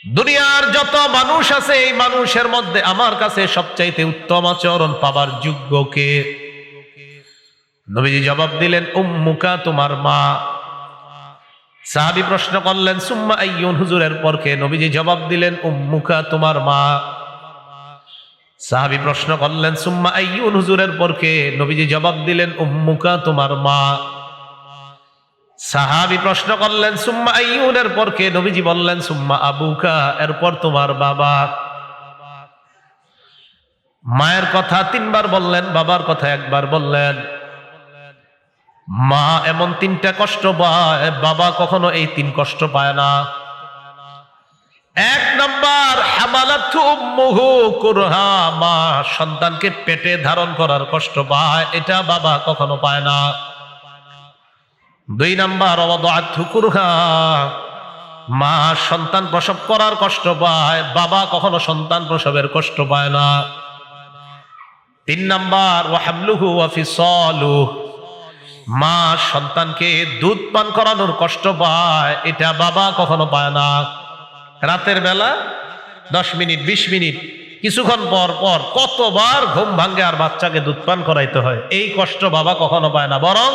দুনিয়ার যত মানুষ আছে এই মানুষের মধ্যে আমার কাছে সবচাইতে উত্তম আচরণ পাবার যোগ্য কে? নবীজি জবাব দিলেন, উম্মুকা, তোমার মা। সাহাবী প্রশ্ন করলেন, সুম্মা আইয়ুন, হুজুর এরপর কে? নবীজি জবাব দিলেন, উম্মুকা, তোমার মা। সাহাবী প্রশ্ন করলেন, সুম্মা আইয়ুন, হুজুর এরপর কে? নবীজি জবাব দিলেন, উম্মুকা, তোমার মা। সাহাবী প্রশ্ন করলেন, সুম্মা আইয়ুন, এরপর কে? নবীজি বললেন, সুম্মা আবুকা, এরপর তোমার বাবা। মায়ের কথা 3 বার বললেন, বাবার কথা 1 বার বললেন। মা এমন 3টা কষ্ট পায়, বাবা কখনো এই 3 কষ্ট পায় না। 1 নাম্বার, হামালাতু উম্মুহু কুরহা, মা সন্তানকে পেটে ধারণ করার কষ্ট পায়, এটা বাবা কখনো পায় না। 2 নাম্বার, ওয়াদাআতহু কুরহা, মা সন্তান প্রসব করার কষ্ট পায়, বাবা কখনো সন্তান প্রসবের কষ্ট পায় না। 3 নাম্বার, ওয়া হামলুহু ওয়া ফিসালুহু, মা সন্তানকে দুধ পান করানোর কষ্ট পায়, এটা বাবা কখনো পায় না। রাতের বেলা 10 মিনিট 20 মিনিট কিছুক্ষণ পর পর কতবার ঘুম ভাঙ্গে আর বাচ্চাকে দুধ পান করাইতে হয়, এই কষ্ট বাবা কখনো পায় না। বরং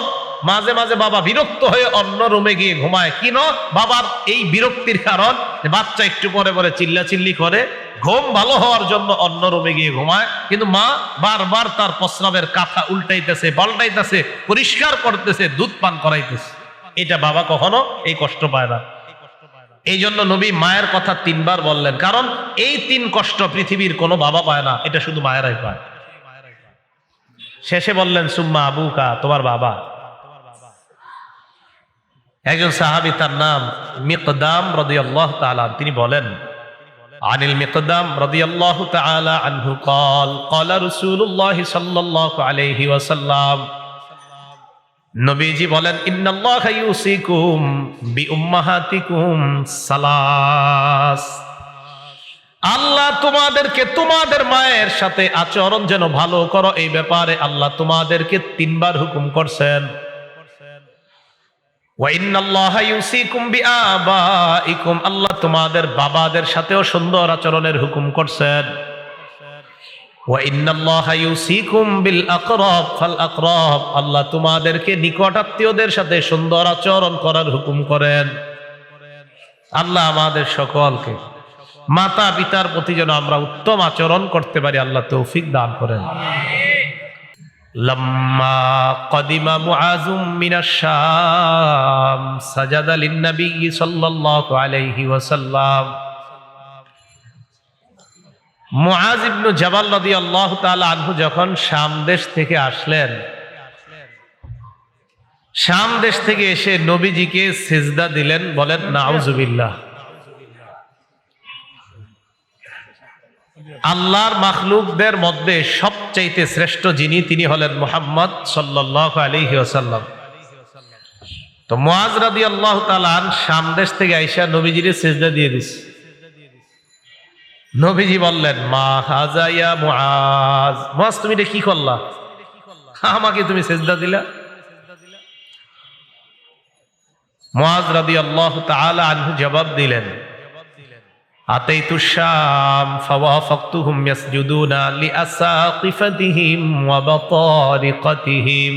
মাঝে মাঝে বাবা বিরক্ত হয়ে অন্য রুমে গিয়ে ঘুমায়। কেন? বাবার এই বিরক্তির কারণ বাচ্চা একটু পরে পরে চিল্লাচিল্লি করে, ঘুম ভালো হওয়ার জন্য অন্য রুমে গিয়ে ঘুমায়। কিন্তু মা বারবার তার প্রস্রাবের কাঁথা উল্টাইতেছে, পাল্টাইতেছে, পরিষ্কার করতেছে, দুধ পান করাইতেছে, এটা বাবা কখনো এই কষ্ট পায় না। এই জন্য নবী মায়ের কথা 3 বার বললেন, কারণ এই 3 কষ্ট পৃথিবীর কোনো বাবা পায় না, এটা শুধু মায়েরাই পায়। শেষে বললেন, সুম্মা আবুকা, তোমার বাবা। একজন সাহাবী, তার নাম মিকদাম রাদিয়াল্লাহু তাআলা, তিনি বলেন, আনিল মিকদাম রাদিয়াল্লাহু তাআলা আনহু قال قال رسول الله صلى الله عليه وسلم, নবীজি বলেন, ইন্নাল্লাহা ইউসিকুম বিউম্মাহাতিকুম সালাস, আল্লাহ তোমাদেরকে তোমাদের মায়ের সাথে আচরণ যেন ভালো করো, এই ব্যাপারে আল্লাহ তোমাদেরকে 3 বার হুকুম করছেন। ওয়া ইন্নাল্লাহা ইউসিকুম বিআবাইকুম, আল্লাহ তোমাদের বাবাদের সাথেও সুন্দর আচরণের হুকুম করছেন। ওয়া ইন্নাল্লাহা ইউসিকুম বিল আকরাব ফাল আকরাব, আল্লাহ তোমাদেরকে নিকট আত্মীয়দের সাথে সুন্দর আচরণ করার হুকুম করেন। আল্লাহ আমাদের সকলকে মাতা পিতার প্রতি যেন আমরা উত্তম আচরণ করতে পারি, আল্লাহ তৌফিক দান করেন। লাম্মা কদিমা মুআযুম মিনাশ শাম সাজাদা লিন-নবী সাল্লাল্লাহু আলাইহি ওয়াসাল্লাম, মুআয ইবনে জাবাল রাদিয়াল্লাহু তাআলা আনহু যখন শাম দেশ থেকে আসলেন, শাম দেশ থেকে এসে নবীজিকে সিজদা দিলেন। বলেন নাউজুবিল্লাহ। আল্লাহর মাখলুকদের মধ্যে সবচাইতে শ্রেষ্ঠ যিনি, তিনি হলেন মুহাম্মদ সাল্লাল্লাহু আলাইহি ওয়াসাল্লাম। তো মুআয রাদিয়াল্লাহু তাআলা শাম দেশ থেকে আইসা নবীজির সিজদা দিয়ে দিছে। নবীজি বললেন, মা হাযা ইয়া মুআয, মুআয তুমি এটা কি করলা, আমাকে তুমি সিজদা দিলা? মুআয রাদিয়াল্লাহু তাআলা আনহু জবাব দিলেন, আতাইতু শাম ফাওয়াফাকতুহুম ইয়াসজুদুনা লিআসাকিফাতিহিম ওয়া বাতারিকাতিহিম,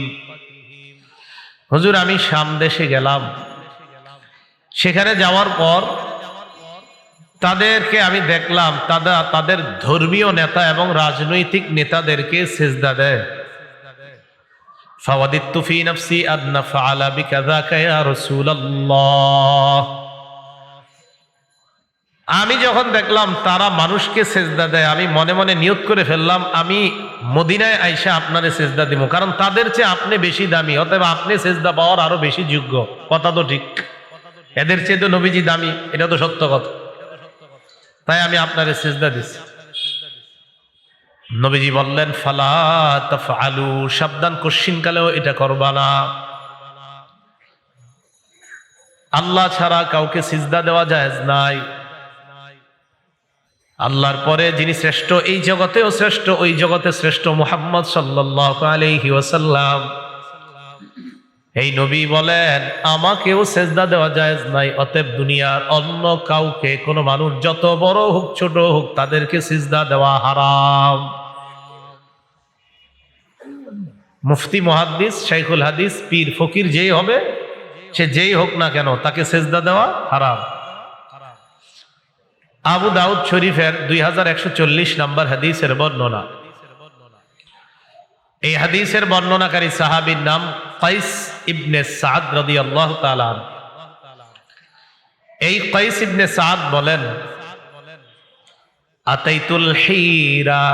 হুজুর আমি শাম দেশে গেলাম, সেখানে যাওয়ার পর তাদেরকে আমি দেখলাম তাদের ধর্মীয় নেতা এবং রাজনৈতিক নেতাদেরকে সিজদা দেয়। ফাওয়াদিতু ফি নাফসি আন নাফআলা বিকাযাকা ইয়া রাসূলুল্লাহ, আমি যখন দেখলাম তারা মানুষকে সিজদা দেয়, আমি মনে মনে নিয়ত করে ফেললাম আমি মদিনায় আইসা আপনারে সিজদা দিব, কারণ তাদের চেয়ে আপনি বেশি দামি, অতএব আপনি সিজদা পাওয়ার আরো বেশি যোগ্য। কথা তো ঠিক, এদের চেয়ে তো নবীজি দামি, এটা তো সত্য কথা, তাই আমি আপনারে সিজদা দিছি। নবীজি বললেন, ফালা তাফআলু, সাবধান, কোশ্চিনকালেও এটা করবা না। আল্লাহ ছাড়া কাউকে সিজদা দেওয়া জায়েজ নাই। আল্লাহর পরে যিনি শ্রেষ্ঠ, এই জগতেও শ্রেষ্ঠ, ওই জগতে শ্রেষ্ঠ মুহাম্মদ সাল্লাল্লাহু আলাইহি ওয়াসাল্লাম। এই নবী বলেন আমাকেও সেজদা দেওয়া জায়েজ নাই, অতএব দুনিয়ার অন্য কাউকে, কোনো মানুষ যত বড় হোক ছোট হোক, তাদেরকে সিজদা দেওয়া হারাম। মুফতি, মুহাদ্দিস, শাইখুল হাদিস, পীর, ফকির যেই হবে, সে যেই হোক না কেন, তাকে সেজদা দেওয়া হারাম। আবু দাউদ শরীফের 2140 নম্বর হাদিসের বর্ণনা। এই হাদিসের বর্ণনাকারী সাহাবীর নাম কাইস ইবনে সাদ রাদিয়াল্লাহু তাআলা আনহু। এই কাইস ইবনে সাদ বলেন আতাইতুল হিরা,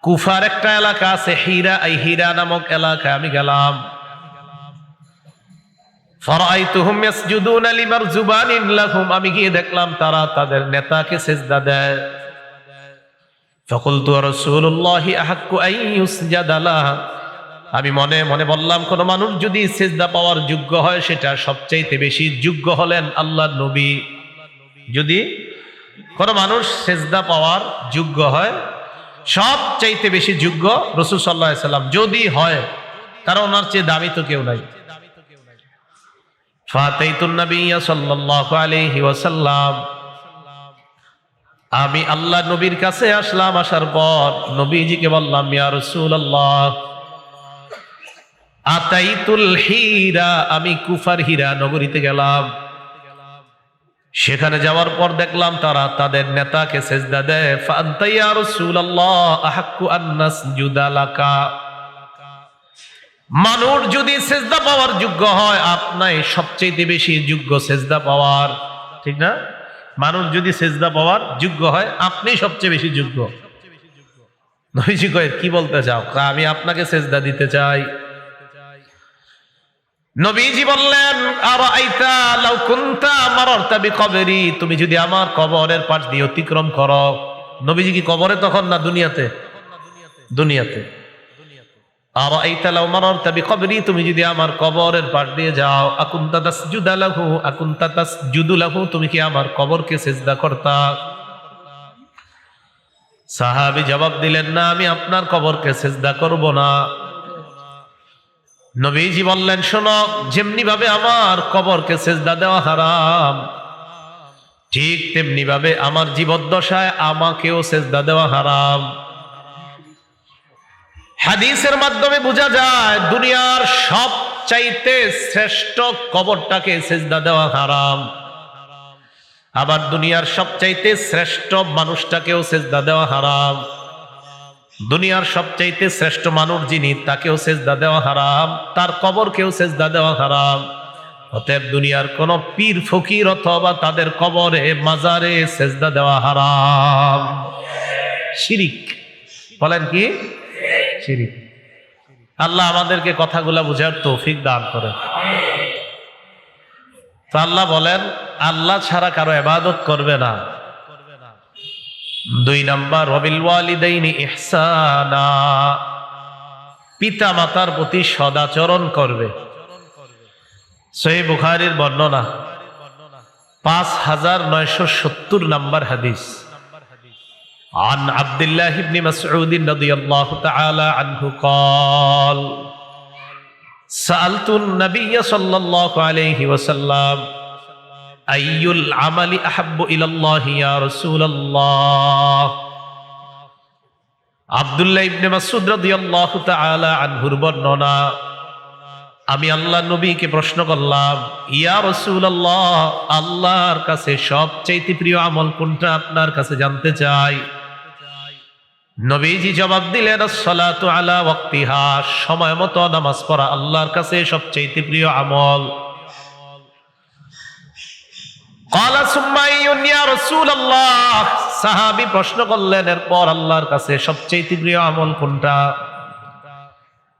কুফার একটা এলাকা আছে হিরা, এই হিরা নামক এলাকায় আমি গেলাম। ফারাআইতুহুম ইয়াসজুদুনা লিমারজুবানিন লাহুম, আমি গিয়ে দেখলাম তারা তাদের নেতাকে সিজদা দেয়। ফাকুলতু রাসূলুল্লাহি আহাক্কু আন ইউসজাদা লাহু, আমি মনে মনে বললাম কোন মানুষ যদি সিজদা পাওয়ার যোগ্য হয় সেটা সবচাইতে বেশি যোগ্য হলেন আল্লাহর নবী। যদি কোন মানুষ সিজদা পাওয়ার যোগ্য হয়, সবচাইতে বেশি যোগ্য রাসূল সাল্লাল্লাহু আলাইহি সাল্লাম যদি হয়, কারণ ওনার চেয়ে দামি তো কেউ নাই। ফাতাইতুন নাবিয়্যা সাল্লাল্লাহু আলাইহি ওয়াসাল্লাম, আমি আল্লাহ নবীর কাছে আসলাম। আসার পর নবীজিকে বললাম ইয়া রাসূলুল্লাহ আতাইতুল হিরা, আমি কুফার হিরা নগরীতে গেলাম। সেখানে যাওয়ার পর দেখলাম তারা তাদের নেতাকে সিজদা দেয়। ফাআনতা ইয়া রাসূলুল্লাহ আহাক্কু আন নাসজুদা লাকা, মানুষ যদি সিজদা পাওয়ার যোগ্য হয়, আপনি সবচেয়ে বেশি যোগ্য সিজদা পাওয়ার, ঠিক না? মানুষ যদি সিজদা পাওয়ার যোগ্য হয়, আপনি সবচেয়ে বেশি যোগ্য। নবীজি কয় কি বলতে চাও? আমি আপনাকে সিজদা দিতে চাই। নবীজি বললেন আরাআইতা লাউ কুনতা মারারতা বিকবরি, তুমি যদি আমার কবরের পাশ দিয়ে অতিক্রম করো। নবীজি কি কবরে তখন না দুনিয়াতে? দুনিয়াতে। আরাআইতা লাউ মারারতা বিকবরি, তুমি যদি আমার কবরের পাশ দিয়ে যাও, আকুনতা তাসজুদা লাহু, আকুনতা তাসজুদু লাহু, তুমি কি আমার কবরকে সিজদা করতা? সাহাবী জবাব দিলেন না, আমি আপনার কবরকে সিজদা করব না। নবীজি বললেন শোনো, যেমনি ভাবে আমার কবরকে সিজদা দেওয়া হারাম, ঠিক তেমনি ভাবে আমার জীবদ্দশায় আমাকেও সিজদা দেওয়া হারাম। হাদিসের মাধ্যমে বোঝা যায় দুনিয়ার সবচাইতে শ্রেষ্ঠ কবরটাকে সিজদা দেওয়া হারাম, আবার দুনিয়ার সবচাইতে শ্রেষ্ঠ মানুষটাকেও সিজদা দেওয়া হারাম। দুনিয়ার সবচাইতে শ্রেষ্ঠ মানুষ যিনি, তাকেও সিজদা দেওয়া হারাম, তার কবরকেও সিজদা দেওয়া হারাম। অতএব দুনিয়ার কোন পীর, ফকির অথবা তাদের কবরে, মাজারে সিজদা দেওয়া হারাম। শিরিক। বলেন কি? শিরিক। আল্লাহ আমাদেরকে কথাগুলা বুঝার তৌফিক দান করে। তো আল্লাহ বলেন আল্লাহ ছাড়া কারো ইবাদত করবে না। 2 নাম্বার ওয়াবিল ওয়ালিদাইনি ইহসানা, পিতা মাতার প্রতি সদাচরণ করবে। সহিহ বুখারীর বর্ণনা 5970 নাম্বার হাদিস। عن عبد الله بن مسعود رضي الله تعالى عنه قال سألت النبي صلى الله عليه وسلم أي العمل أحب إلى الله يا رسول الله। আব্দুল্লাহ ইবনে মাসউদ রাদিয়াল্লাহু তাআলা আনহুর বর্ণনা, আমি আল্লাহ নবীকে প্রশ্ন করলাম ইয়া রাসূলুল্লাহ, আল্লাহর কাছে সবচেয়ে প্রিয় আমল কোনটা আপনার কাছে জানতে চাই। নবীজি জবাব দিলেন আসসালাতু আলা ওয়াক্তিহা, সময় মতো নামাজ পড়া আল্লাহর কাছে সবচেয়ে প্রিয় আমল। ক্বালা সুম্মা আইয়ুন ইয়া রাসূলুল্লাহ, সাহাবী প্রশ্ন করলেন এরপর আল্লাহর কাছে সবচেয়ে প্রিয় আমল কোনটা।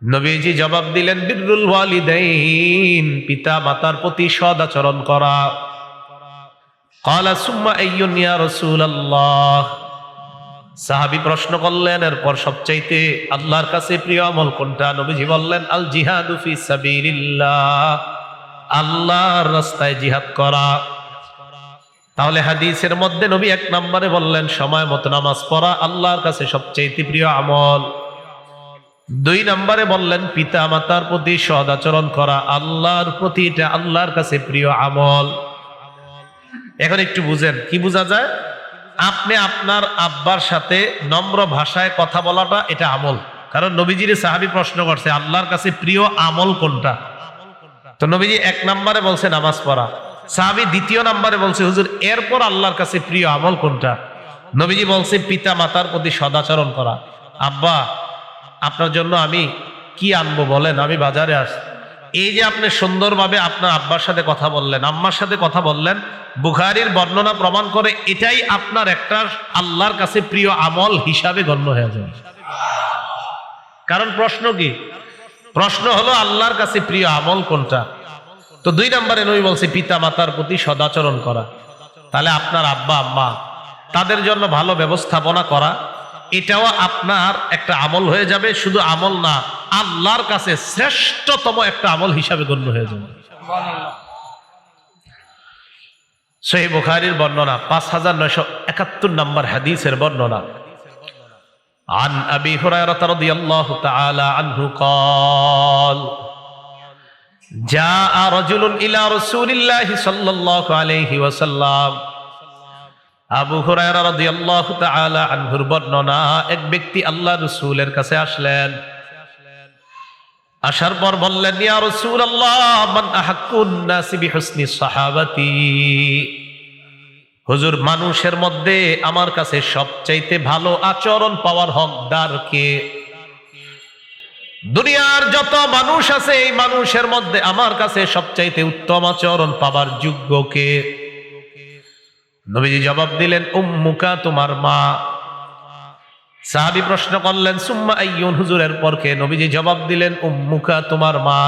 নবীজি জবাব দিলেন বিররুল ওয়ালিদাইন, পিতা মাতার প্রতি সৎ আচরণ করা। ক্বালা সুম্মা আইয়ুন ইয়া রাসূলুল্লাহ, সাহাবী প্রশ্ন করলেন এরপর সবচাইতে আল্লাহর কাছে প্রিয় আমল কোনটা। নবীজি বললেন আল জিহাদু ফি সাবিলিল্লাহ, আল্লাহর রাস্তায় জিহাদ করা। তাহলে হাদিসের মধ্যে নবী 1 নম্বরে বললেন সময় মতো নামাজ পড়া আল্লাহর কাছে সবচাইতে প্রিয় আমল। 2 নম্বরে বললেন পিতা মাতার প্রতি সৎ আচরণ করা আল্লাহর প্রতি, এটা আল্লাহর কাছে প্রিয় আমল। এখন একটু বুঝেন, কি বোঝা যায়? আপনি আপনার আব্বার সাথে নম্র ভাষায় কথা বলাটা এটা আমল। কারণ নবীজির সাহাবী প্রশ্ন করছে আল্লাহর কাছে প্রিয় আমল কোনটা, তো নবীজি 1 নম্বরে বলছে নামাজ পড়া। সাহাবী 2 নম্বরে বলছে হুজুর এরপর আল্লাহর কাছে প্রিয় আমল কোনটা? নবীজি বলছে পিতা মাতার প্রতি সদাচরণ করা। আব্বা, আপনার জন্য আমি কি আনবো বলেন, আমি বাজারে আসি। এই যে আপনি সুন্দরভাবে আপনার আব্বার সাথে কথা বললেন, আম্মার সাথে কথা বললেন, বুখারীর বর্ণনা প্রমাণ করে এটাই আপনার একটা আল্লাহর কাছে প্রিয় আমল হিসাবে গণ্য হয়ে যাবে। কারণ প্রশ্ন কি? প্রশ্ন হলো আল্লাহর কাছে প্রিয় আমল কোনটা। তো 2 নম্বরে নবী বলছে পিতা মাতার প্রতি সদাচরণ করা। তাহলে আপনার আব্বা আম্মা তাদের জন্য ভালো ব্যবস্থাপনা করা, এটাও আপনার একটা আমল হয়ে যাবে। শুধু আমল না, আল্লাহর কাছে শ্রেষ্ঠতম একটা আমল হিসাবে গণ্য হয়ে যাবে। সহিহ বুখারীর বর্ণনা 5971 নম্বর হাদিসের বর্ণনা। عن أبي هريرة رضي الله تعالى عنه قال جاء رجل إلى رسول الله صلى الله عليه وسلم। আবু হুরায়রা রাদিয়াল্লাহু তাআলা আনহুর বর্ণনা, এক ব্যক্তি আল্লাহর রাসূলের কাছে আসলেন। আসার পর বললেন ইয়া রাসূলুল্লাহ মান আহাক্কুন নাসি বিহুসনি সাহাবাতি। হুজুর, মানুষের মধ্যে আমার কাছে সবচাইতে ভালো আচরণ পাওয়ার হকদার কে? দুনিয়ার যত মানুষ আছে এই মানুষের মধ্যে আমার কাছে সবচাইতে উত্তম আচরণ পাবার যোগ্য কে? নবীজি জবাব দিলেন উম্মুকা, তোমার মা। সাহাবী প্রশ্ন করলেন সুম্মা আইয়ুন, হুজুরের পর কে? নবীজি জবাব দিলেন উম্মুকা, তোমার মা।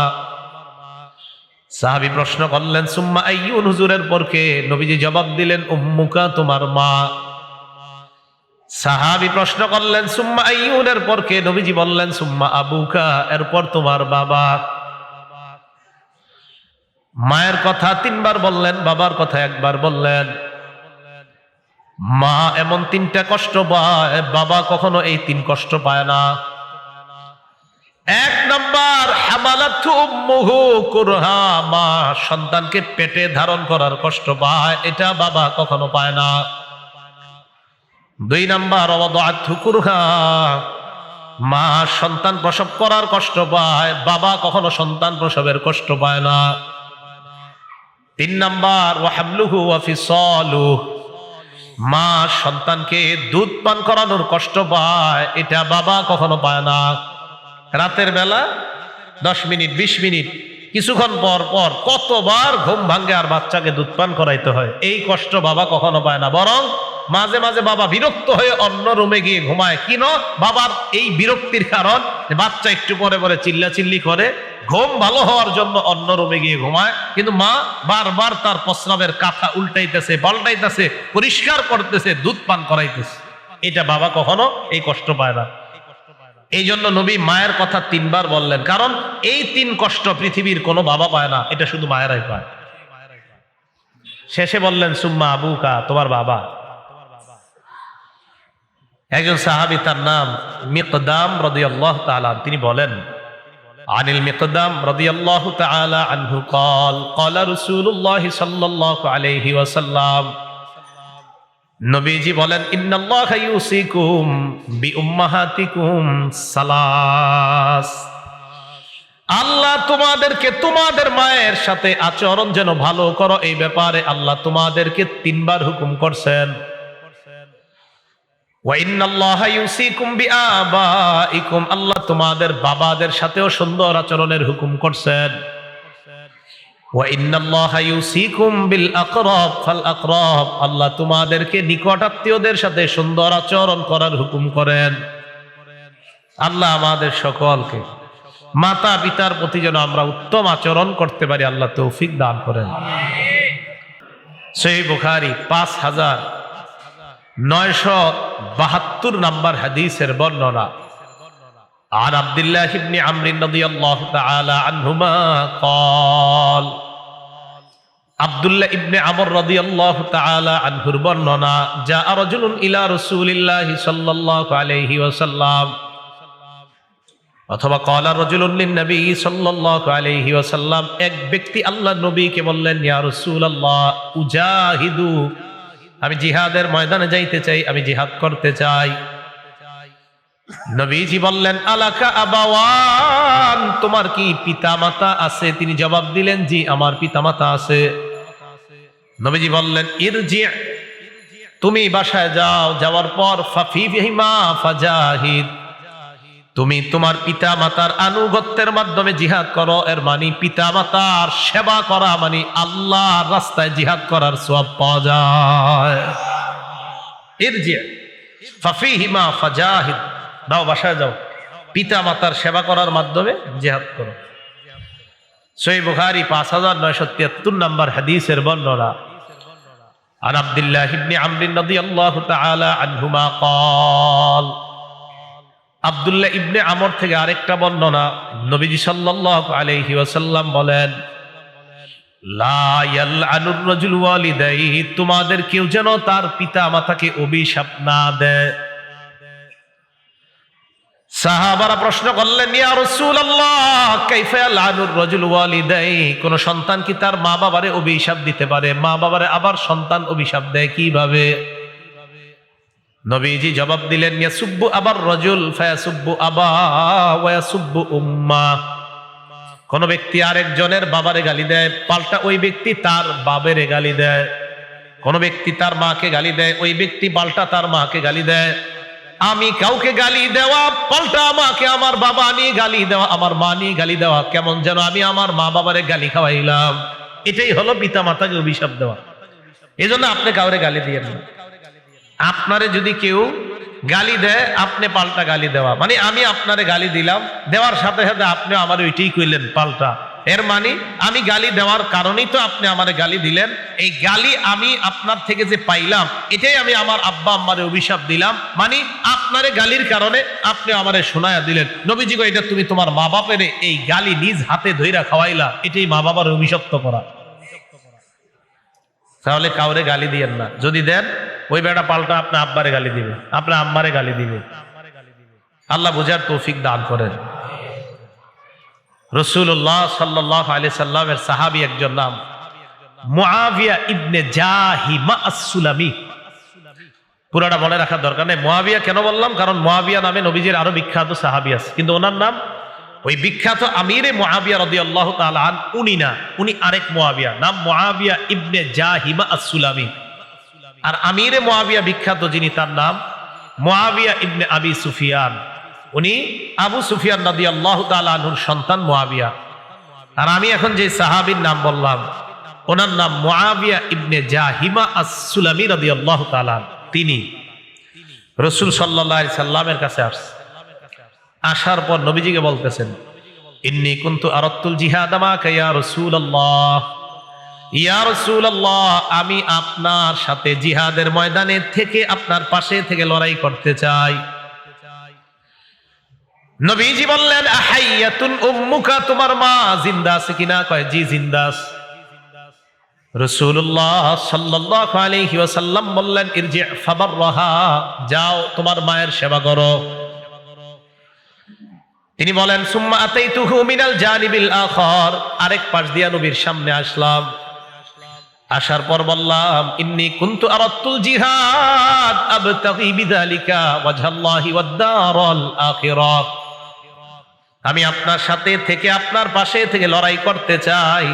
সাহাবী প্রশ্ন করলেন সুম্মা আইয়ুন, হুজুরের পর কে? নবীজি জবাব দিলেন উম্মুকা, তোমার মা। সাহাবী প্রশ্ন করলেন সুম্মা আইয়ুনের পর কে? নবীজি বললেন সুম্মা আবুকা, এরপর তোমার বাবা। মায়ের কথা 3 বার বললেন, বাবার কথা 1 বার বললেন। মা এমন 3টা কষ্ট পায়, বাবা কখনো এই 3 কষ্ট পায় না। 1 নাম্বার হামালাতু উম্মুহু কুরহা, মা সন্তানকে পেটে ধারণ করার কষ্ট পায়, এটা বাবা কখনো পায় না। 2 নাম্বার ওয়াদাআতহু কুরহা, মা সন্তান প্রসব করার কষ্ট পায়, বাবা কখনো সন্তান প্রসবের কষ্ট পায় না। 3 নাম্বার ওয়া হামলুহু ওয়া ফিসালুহু, মা সন্তানকে দুধ পান করানোর কষ্ট পায়, এটা বাবা কখনো পায় না। রাতের বেলা 10 মিনিট 20 মিনিট কিছুক্ষণ পর পর কতবার ঘুম ভাঙ্গে আর বাচ্চাকে দুধ পান করাইতে হয়, এই কষ্ট বাবা কখনো পায় না। বরং মাঝে মাঝে বাবা বিরক্ত হয়ে অন্য রুমে গিয়ে ঘুমায়। কেন? বাবার এই বিরক্তির কারণ বাচ্চা একটু পরে পরে চিল্লাচিল্লি করে, ঘুম ভালো হওয়ার জন্য অন্য রুমে গিয়ে ঘুমায়। কিন্তু মা বারবার তার প্রস্রাবের কাঁথা উল্টাইতেছে, পাল্টাইতেছে, পরিষ্কার করতেছে, দুধ পান করাইতেছে, এটা বাবা কখনো এই কষ্ট পায় না। এই জন্য নবী মায়ের কথা 3 বার বললেন, কারণ এই 3 কষ্ট পৃথিবীর কোনো বাবা পায় না, এটা শুধু মায়েরাই পায়। শেষে বললেন সুম্মা আবুকা, তোমার বাবা। একজন সাহাবী, তার নাম মিকদাম রাদিয়াল্লাহু তাআলা, তিনি বলেন আনিল মিকদাম রাদিয়াল্লাহু তাআলা আনহু قال قال رسول الله صلى الله عليه وسلم, নবীজি বলেন ইন্নাল্লাহা ইউসিকুম বিউম্মাহাতিকুম সালাস, আল্লাহ তোমাদেরকে তোমাদের মায়ের সাথে আচরণ যেন ভালো করো, এই ব্যাপারে আল্লাহ তোমাদেরকে 3 বার হুকুম করছেন। ওয়া ইন্নাল্লাহা ইউসিকুম বিআবাইকুম, আল্লাহ তোমাদের বাবাদের সাথেও সুন্দর আচরণের হুকুম করছেন। ওয়া ইন্নাল্লাহা ইউসিকুম বিল আকরাব ফাল আকরাব, আল্লাহ তোমাদেরকে নিকট আত্মীয়দের সাথে সুন্দর আচরণ করার হুকুম করেন। আল্লাহ আমাদের সকলকে মাতা পিতার প্রতি যেন আমরা উত্তম আচরণ করতে পারি, আল্লাহ তৌফিক দান করেন। সহিহ বুখারী 5972 নম্বর হাদিসের বর্ণনা। আর আব্দুল্লাহ ইবনে আমর রাদিয়াল্লাহু তাআলা আনহুমা قال, আব্দুল্লাহ ইবনে আমর রাদিয়াল্লাহু তাআলা আনহুর বর্ণনা, জা রাজুলুন ইলা রাসূলিল্লাহি সাল্লাল্লাহু আলাইহি ওয়াসাল্লাম, অথবা ক্বালা রাজুলুন লিন-নবী সাল্লাল্লাহু আলাইহি ওয়াসাল্লাম, এক ব্যক্তি আল্লাহর নবীকে বললেন, ইয়া রাসূলুল্লাহ উজাহিদু, আমি জিহাদের ময়দানে যাইতে চাই, আমি জিহাদ করতে চাই। নবীজি বললেন, আলাকা আবাওয়ান, তোমার কি পিতামাতা আছে? তিনি জবাব দিলেন, জি আমার পিতামাতা আছে। নবীজি বললেন, ইরজি, তুমি বাসায় যাও, যাওয়ার পর ফাফিহিমা ফাজাহিদ, তুমি তোমার পিতা মাতার আনুগত্যের মাধ্যমে জিহাদ করো। এর মানে পিতা মাতার সেবা করা মানে আল্লাহর রাস্তায় জিহাদ করার সওয়াব পাওয়া যায়। ইরজি ফাফিহিমা ফাজাহিদ, দাও বাসায় যাও, পিতা মাতার সেবা করার মাধ্যমে জিহাদ করো। সহিহ বুখারী 5973 নম্বর হাদিসের বর্ণনা। عن عبد الله بن عمرو رضي الله تعالى عنهما قال, আব্দুল্লাহ ইবনে আমর থেকে আরেকটা বর্ণনা, নবীজি সাল্লাল্লাহু আলাইহি ওয়াসাল্লাম বলেন, লা ইয়ালআনুর রাজুল ওয়ালিদাইহি, তোমাদের কেউ যেন তার পিতা মাতাকে অভিশাপ না দেয়। সাহাবারা প্রশ্ন করলেন, ইয়া রাসূলুল্লাহ কাইফা ইয়ালআনুর রাজুল ওয়ালিদাইহি, কোন সন্তান কি তার মা বাবারে অভিশাপ দিতে পারে? মা বাবারে আবার সন্তান অভিশাপ দেয় কিভাবে? নবীজি জবাব দিলেন, ইয়াসুব্বু আবার রাজুল ফায়াসুব্বু আবা ওয়া ইয়াসুব্বু উম্মা, কোন ব্যক্তি আরেকজনের বাবারে গালি দেয়, পাল্টা ওই ব্যক্তি তার বাবারে গালি দেয়। কোন ব্যক্তি তার মাকে গালি দেয়, ওই ব্যক্তি পাল্টা তার মাকে গালি দেয়। আমি কাউকে গালি দেওয়া, পাল্টা আমাকে আমার বাবা নিয়ে গালি দেওয়া, আমার মা নিয়ে গালি দেওয়া, কেমন যেন আমি আমার মা বাবারে গালি খাওয়াইলাম। এটাই হলো পিতা মাতাকে অভিশাপ দেওয়া। এই জন্য আপনি কাউরে গালি দিয়েন না। আপনারে যদি কেউ গালি দেয়, আপনি পাল্টা গালি দেওয়া মানে আমি আপনারে গালি দিলাম, দেওয়ার সাথে সাথে আপনি আমার ওইটাই কইলেন পাল্টা। এর মানে আমি গালি দেওয়ার কারণেই তো আপনি আমারে গালি দিলেন। এই গালি আমি আপনার থেকে যে পাইলাম, এটাই আমি আমার আব্বা আম্মারে অভিশাপ দিলাম, মানে আপনারে গালির কারণে আপনি আমারে শোনায়া দিলেন। নবীজি কয়, এটা তুমি তোমার মা বাপের এই গালি নিজ হাতে ধইরা খাওয়াইলা, এটাই মা বাবার অভিশপ্ত করা। তাহলে কাউরে গালি দিয়েন না, যদি দেন ওই বেটা পাল্টা আপনার আব্বারে গালি দিবে, আপনার আম্মারে গালি দিবে। আল্লাহ বুঝার তৌফিক দান করেন। রাসূলুল্লাহ সাল্লাল্লাহু আলাইহি সাল্লামের সাহাবী একজন নাম মুআবিয়া ইবনে জাহিমা আস-সুলামি। পুরোটা মনে রাখার দরকার নেই। মুআবিয়া কেন বললাম? কারণ মুআবিয়া নামে নবীজির আরো বিখ্যাত সাহাবী আছে, কিন্তু ওনার নাম ওই বিখ্যাত আমিরে মুআবিয়া রাদিয়াল্লাহু তাআলা আন উনি না, উনি আরেক মুআবিয়া, নাম মুআবিয়া ইবনে জাহিমা আস-সুলামি। আর আমিরে মুআবিয়া বিখ্যাত যিনি, তার নাম মুআবিয়া ইবনে আবি সুফিয়ান। উনি আবু সুফিয়ান রাদিয়াল্লাহু তাআলা আনহুর সন্তান মুআবিয়া। আর আমি এখন যে সাহাবীর নাম বললাম, ওনার নাম মুআবিয়া ইবনে জাহিমা আস-সুলামি রাদিয়াল্লাহু তাআলা। তিনি রাসূল সাল্লাল্লাহু আলাইহি সাল্লামের কাছে আসছে। আসার পর নবীজিকে বলতেছেন, ইন্নী কুনতু আরাদতুল জিহাদ মাকা ইয়া রাসূলুল্লাহ, ইয়া রাসূলুল্লাহ আমি আপনার সাথে জিহাদের ময়দানে থেকে আপনার পাশে থেকে লড়াই করতে চাই। নবীজি বললেন, আহাইয়াতুন উম্মুকা, তোমার মা জিন্দা আছে কিনা? কয়, জি জিন্দা আছে। রাসূলুল্লাহ সাল্লাল্লাহু আলাইহি ওয়াসাল্লাম বললেন, ইরজি ফাবাররাহা, যাও তোমার মায়ের সেবা করো। তিনি বলেন, সুম্মা আতাইতুহু মিনাল জানিবিল আখার, আরেক পাশ দিয়া নবীর সামনে আসলাম। আসার পর বললাম, ইন্নী কুনতু আরাদতুল জিহাদ আবতাগি বিযালিকা ওয়াজহাল্লাহি ওয়াদ দারাল আখিরাহ, আমি আপনার সাথে থেকে আপনার পাশে থেকে লড়াই করতে চাই।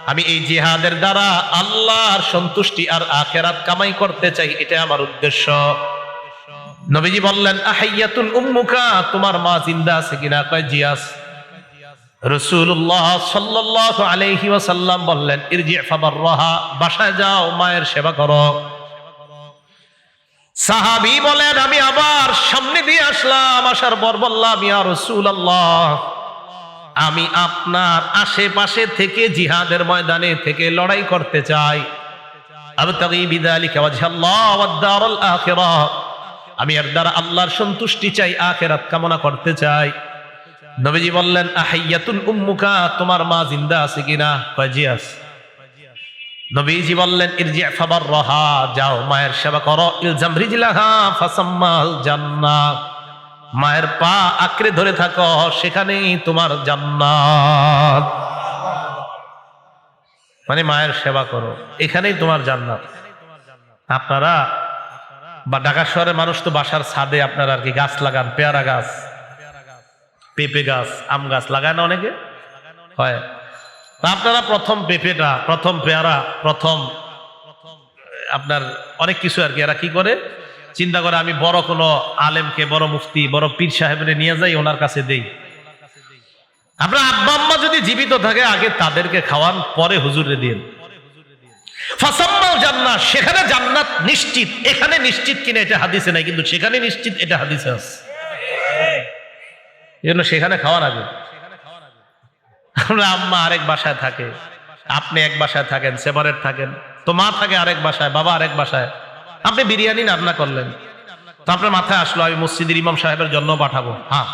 আমি এই জিহাদের দ্বারা আল্লাহর সন্তুষ্টি আর আখিরাত কামাই করতে চাই, এটা আমার উদ্দেশ্য। নবীজি বললেন, আহাইয়াতুন উম্মুকা, তোমার মা জিন্দা আছে কিনা? কয়, জি আছে। রাসূলুল্লাহ সাল্লাল্লাহু আলাইহি ওয়াসাল্লাম বললেন, ইরজি ফাবাররাহা, বাসায় যাও মায়ের সেবা করো। সাহাবী বলেন, আমি আবার সামনে দিয়ে আসলাম। আসার পর বললাম, ইয়া রাসূলুল্লাহ আমি আপনার আশেপাশে থেকে জিহাদের ময়দানে থেকে লড়াই করতে চাই। আবতাগি বিযালিকা ওয়াজহাল্লাহ ওয়াদ দারাল আখিরাহ, আমি এর দ্বারা আল্লাহর সন্তুষ্টি চাই, আখিরাত কামনা করতে চাই। নবীজি বললেন, আহাইয়াতুন উম্মুকা, তোমার মা জিন্দা আছে কিনা? কয়, জি আছে। নবীজি বললেন, ইরজি ফাবাররাহা, যাও মায়ের সেবা করো। ইলজাম রিজলাহা ফাসাম্মাল জান্নাহ, মায়ের পা আঁকড়ে ধরে থাকো, সেখানেই তোমার জান্নাত। মানে মায়ের সেবা করো, এখানেই তোমার জান্নাত। আপনারা বা ঢাকা শহরের মানুষ তো বাসার ছাদে আপনারা আর কি গাছ লাগান, পেয়ারা গাছ, পেঁপে গাছ, আম গাছ লাগায় না অনেকে? হয়। আপনারা প্রথম পেঁপেটা, প্রথম পেয়ারা, প্রথম আপনার অনেক কিছু আর কি এরা কি করে চিন্তা করে, আমি বড় কোনো আলেমকে, বড় মুফতি, বড় পীর সাহেবরে নিয়ে যাই, ওনার কাছে দেই। আপনার আব্বা আম্মা যদি জীবিত থাকে আগে তাদেরকে খাওয়ান, পরে হুজুরে দিন। ফাসাম্মাল জান্নাত, সেখানে জান্নাত নিশ্চিত। এখানে নিশ্চিত কিনা এটা হাদিসে নাই, কিন্তু সেখানে নিশ্চিত এটা হাদিসে আছে। এই জন্য সেখানে খাওয়ার আগে। আমরা আম্মা আরেক বাসায় থাকে, আপনি এক বাসায় থাকেন, সেপারেট থাকেন, তো মা থাকে আরেক বাসায়, বাবা আরেক বাসায়। আপনি বিরিয়ানি রান্না করলেন, তো আপনার মাথায় আসলো আমি মসজিদের ইমাম সাহেবের জন্য পাঠাবো। হ্যাঁ,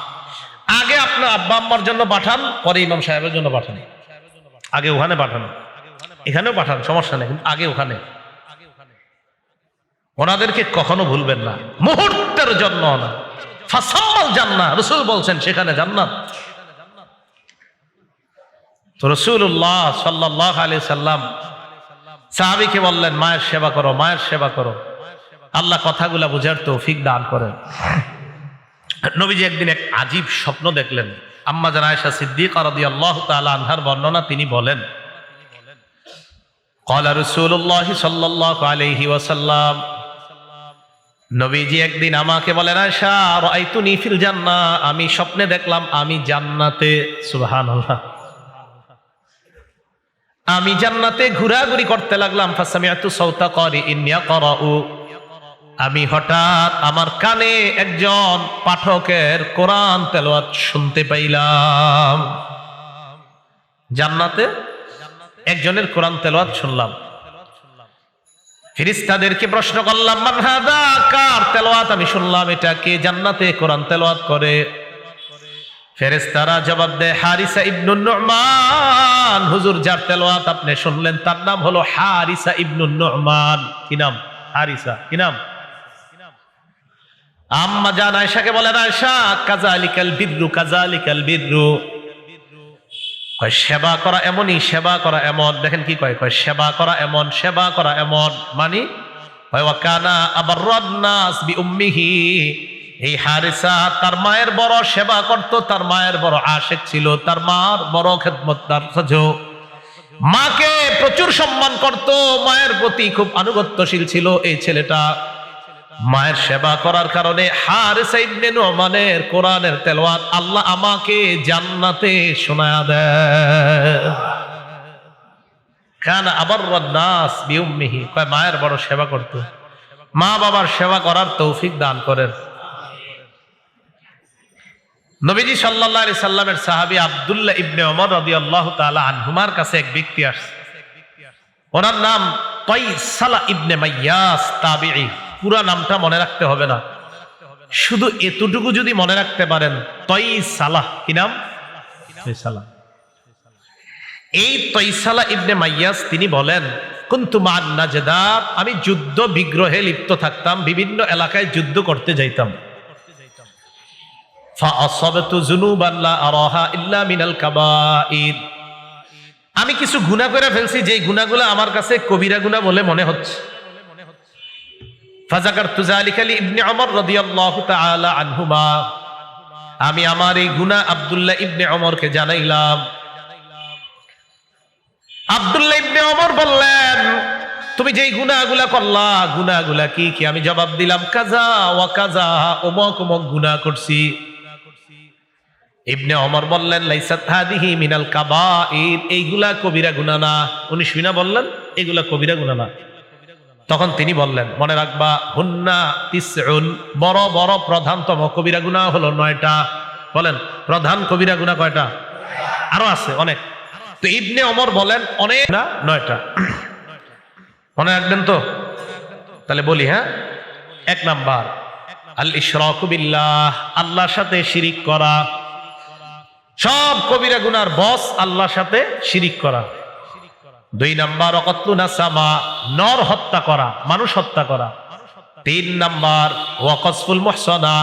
আগে আপনার আব্বা আম্মার জন্য পাঠান, পরে ইমাম সাহেবের জন্য পাঠান। আগে ওখানে পাঠান, এখানেও পাঠান, সমস্যা নেই, কিন্তু আগে ওখানে। ওনাদেরকে কখনো ভুলবেন না, মুহূর্তের জন্য না। ফাসাম্মাল জান্নাত, রাসূল বলছেন সেখানে জান্নাত। তো রাসূলুল্লাহ সাল্লাল্লাহু আলাইহি সাল্লাম সাহাবীকে বললেন, মায়ের সেবা করো, মায়ের সেবা করো। আল্লাহ কথাগুলা বুঝার তৌফিক দান করেন। নবীজি একদিন এক আজীব স্বপ্ন দেখলেন। আম্মা জান আয়েশা সিদ্দিকা রাদিয়াল্লাহু তাআলা আনহার বর্ণনা, তিনি বলেন, ক্বালা রাসূলুল্লাহ সাল্লাল্লাহু আলাইহি ওয়াসাল্লাম, নবীজি একদিন আমাকে বলেন, আয়েশা রাআইতুনি ফিল জান্নাহ, আমি স্বপ্নে দেখলাম আমি জান্নাতে। সুবহানাল্লাহ। আমি জান্নাতে ঘোরাঘুরি করতে লাগলাম। ফাসামিআতু সাওতা কারিইন ইয়াকরাউ, আমি হঠাৎ আমার কানে একজন পাঠকের কোরআন তেলাওয়াত শুনতে পাইলাম। জান্নাতে একজনের কোরআন তেলাওয়াত শুনলাম। ফেরেশতাদেরকে প্রশ্ন করলাম, মান হাদা, কার তেলাওয়াত আমি শুনলাম, এটা কে জান্নাতে কোরআন তেলাওয়াত করে? ফেরেশতারা জবাব দেয়, হারিসা ইবনুন নু'মান। হুজুর, যার তেলাওয়াত আপনি শুনলেন তার নাম হলো হারিসা ইবনুন নু'মান। কি নাম? হারিসা। কি নাম? আম্মা জান আয়েশাকে বলেন, আয়েশা কাযালিকাল বিররু, কাযালিকাল বিররু। কয় সেবা করা এমনই, সেবা করা এমন। দেখেন কি কয়, কয় সেবা করা এমন, সেবা করা এমন। মানে কয় ওয়া কানা আবাররান নাস বিউম্মিহি, এই হারিসা তার মায়ের বড় সেবা করত, তার মায়ের বড় আশিক ছিল, তার মার বড় খেদমতদার ছিল, মাকে প্রচুর সম্মান করত, মায়ের প্রতি খুব আনুগত্যশীল ছিল এই ছেলেটা। মায়ের সেবা করার কারণে হারিসা ইবনে নু'মানের কোরআনের তেলাওয়াত আল্লাহ আমাকে জান্নাতে শোনায়া দেয়। কানা আবাররান নাস বিউম্মিহি, কয় মায়ের বড় সেবা করত। মা বাবার সেবা করার তৌফিক দান করেন। নবীজি সাল্লাল্লাহু আলাইহি সাল্লামের সাহাবী আব্দুল্লাহ ইবনে ওমর রাদিয়াল্লাহু তাআলা আনহুমার কাছে এক ব্যক্তি আসছে। ওনার নাম তাইসালা ইবনে মাইয়াস, তাবিঈ। পুরা নামটা মনে রাখতে হবে না, শুধু এতটুকু যদি মনে রাখতে পারেন, তাইসালা। কি নাম? তাইসালা। এই তাইসালা ইবনে মাইয়াস তিনি বলেন, কুনতু মান নাজদাব, আমি যুদ্ধ বিগ্রহে লিপ্ত থাকতাম, বিভিন্ন এলাকায় যুদ্ধ করতে যাইতাম। ফাআসাবতু যুনুবান লা আরাহা ইল্লা মিনাল কাবাইর, আমি কিছু গুনাহ করে ফেলছি, যেই গুনাহগুলো আমার কাছে কবিরা গুনাহ বলে মনে হচ্ছে। ফাযাকারতু যালিকা লি ইবনে ওমর রাদিয়াল্লাহু তাআলা আনহুমা, আমি আমার এই গুনাহ আব্দুল্লাহ ইবনে ওমরকে জানাইলাম। আব্দুল্লাহ ইবনে ওমর বললেন, তুমি যেই গুনাহগুলা করলা, গুনাহগুলা কি কি? আমি জবাব দিলাম, কাজা ওয়া কাজা, অমুক অমুক গুনাহ করছি। ইবনে ওমর বললেন, লাইসাত হাদিহি মিনাল কাবাইর, এইগুলা কবিরা গুনাহ না। উনি শুনা বললেন এগুলা কবিরা গুনাহ না। তখন তিনি বললেন, মনে রাখবা, হুন্না তিসউন, বড় বড় প্রধানতম কবিরা গুনাহ হলো 9টা। বলেন, প্রধান কবিরা গুনাহ কয়টা? আরো আছে অনেক। তো ইবনে ওমর বলেন অনেক না, 9টা। মনে রাখবেন তো? তাহলে বলি, হ্যাঁ। 1 নাম্বার আল ইশরাকু বিল্লাহ, আল্লাহর সাথে শিরিক করা। সব কবিরা গুনার বস আল্লাহর সাথে শিরিক করা। 2 নাম্বার ওয়াকাতলু নাসামা, নর হত্যা করা, মানুষ হত্যা করা। 3 নাম্বার ওয়াকাসফুল মুহসানা,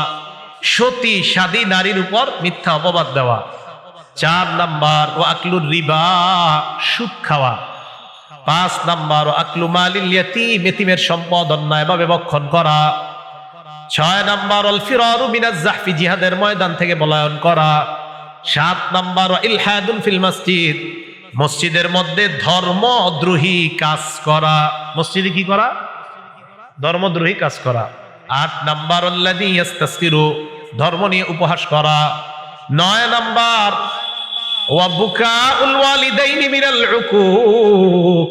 সতী সাদী নারীর উপর মিথ্যা অপবাদ দেওয়া। 4 নাম্বার ও আকলুর রিবা, সুদ খাওয়া। 5 নাম্বার ও আকলু মালিল ইয়াতীম, এতিমের সম্পদ অন্যায়ভাবে ভক্ষণ করা। 6 নাম্বার অল ফিরারু মিনাজ জাহফি, জিহাদের ময়দান থেকে পলায়ন করা। 7 নাম্বার ও ইলহাদুন ফিল মসজিদ, মসজিদের মধ্যে ধর্মদ্রোহী কাজ করা। মসজিদে কি করা? ধর্মদ্রোহী কাজ করা। 8 নাম্বার আল্লাযী ইস্তাসকিরু, ধর্ম নিয়ে উপহাস করা। 9 নাম্বার ওয়া বুকাউল ওয়ালিদাইনি মিনাল উকুক,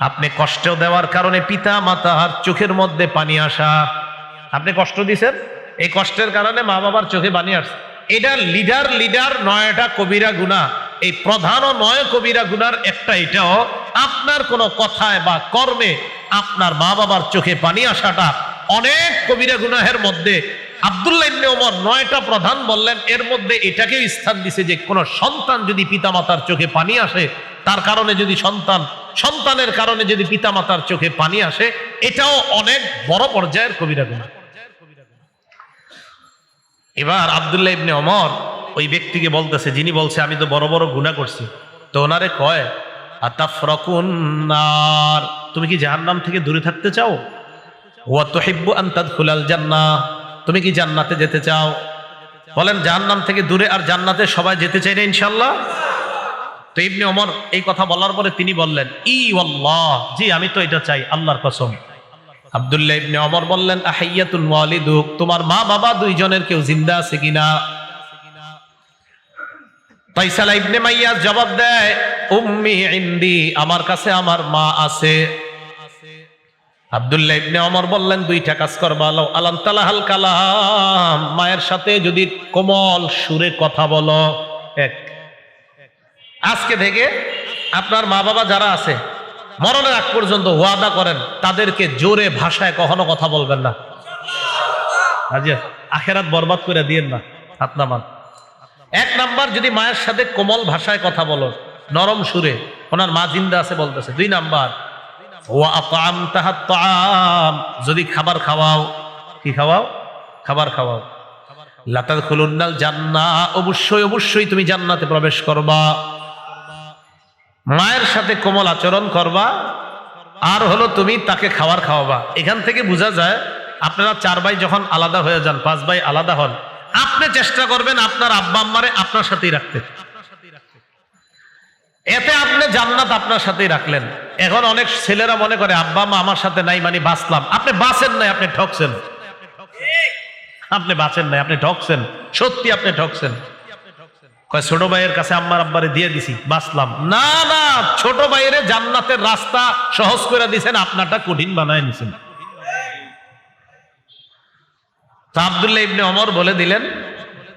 আপনি কষ্ট দেওয়ার কারণে পিতা মাতার চোখের মধ্যে পানি আসা। আপনি কষ্ট দিয়েছেন, এই কষ্টের কারণে মা বাবার চোখে পানি আসছে। এটা লিডার 9টা কবিরা গুনাহ, এই প্রধান 9 কবিরা গুনার একটা এটাও, আপনার কোনো কথায় বা কর্মে আপনার মা বাবার চোখে পানি আসাটা অনেক কবিরা গুনাহের মধ্যে। আব্দুল্লাহ ইবনে ওমর 9টা প্রধান বললেন, এর মধ্যে এটাকেও স্থান দিছে যে কোন সন্তান যদি পিতামাতার চোখে পানি আসে, তার কারণে যদি সন্তানের কারণে যদি পিতামাতার চোখে পানি আসে, এটাও অনেক বড় পর্যায়ের কবিরা গুনাহ। এবার আব্দুল্লাহ ইবনে ওমর ওই ব্যক্তিকে বলতেছে, যিনি বলছে আমি তো বড় বড় গুনাহ করছি, তো ওনারে কয় আতাফরাকুন নার, তুমি কি জাহান্নাম থেকে দূরে থাকতে চাও? ওয়া তুহিব্বু আন তাদখুলাল জান্নাহ, তুমি কি জান্নাতে যেতে চাও? বলেন জাহান্নাম থেকে দূরে আর জান্নাতে সবাই যেতে চাই না ইনশাআল্লাহ? তো ইবনে ওমর এই কথা বলার পরে তিনি বললেন ই ওয়াল্লাহ, জি আমি তো এটা চাই, আল্লাহর কসম। আব্দুল্লাহ ইবনে ওমর বললেন আহাইয়াতুন ওয়ালিদুক, তোমার মা বাবা দুইজনের কেউ জিন্দা আছে কিনা? ফাইসাল ইবনে মাইয়াজ জবাব দেয় উম্মি ইনদি, আমার কাছে আমার মা আছে। আব্দুল্লাহ ইবনে ওমর বললেন 2টা কাজ করবা, লাউ আলান্তালাহাল কালাম, মায়ের সাথে যদি কোমল সুরে কথা বলো। এক, আজকে থেকে আপনার মা বাবা যারা আছে মরণের আগ পর্যন্ত ওয়াদা করেন তাদেরকে জোরে ভাষায় কখনো কথা বলবেন না। আখেরাত বরবাদ করে দিয়েন না, হাত নামান। 1 নাম্বার, যদি মায়ের সাথে কোমল ভাষায় কথা বলো, নরম সুরে, ওনার মা জিন্দা আছে বলতেছে। 2 নাম্বার ওয়া আতআমতাহাত তাআম, যদি খাবার খাওয়াও। কি খাওয়াও? খাবার খাওয়াও। লা তাদখুলুন্নাল জান্নাহ, অবশ্যই তুমি জান্নাতে প্রবেশ করবা। মায়ের সাথে কোমল আচরণ করবা, আর হলো তুমি তাকে খাবার খাওয়াবা। এখান থেকে বোঝা যায় আপনারা 4 ভাই যখন আলাদা হয়ে যান, 5 ভাই আলাদা হন, আপনি চেষ্টা করবেন আপনার আব্বা আম্মারে আপনার সাথেই রাখতে, এতে আপনি জান্নাত আপনার সাথেই রাখলেন। এখন অনেক ছেলেরা মনে করে আব্বা মা আমার সাথে নাই মানে বাঁচলাম। আপনি বাঁচেন নাই, আপনি ঠকছেন। আপনি বাঁচেন নাই, আপনি ঠকছেন, সত্যি আপনি ঠকছেন। কয় ছোট ভাইয়ের কাছে আম্মার আব্বারে দিয়ে দিছি, বাঁচলাম। না, ছোট ভাইয়ের জান্নাতের রাস্তা সহজ করে দিয়েছেন, আপনারটা কঠিন বানায় নিছেন। তা আব্দুল্লাহ ইবনে ওমর বলে দিলেন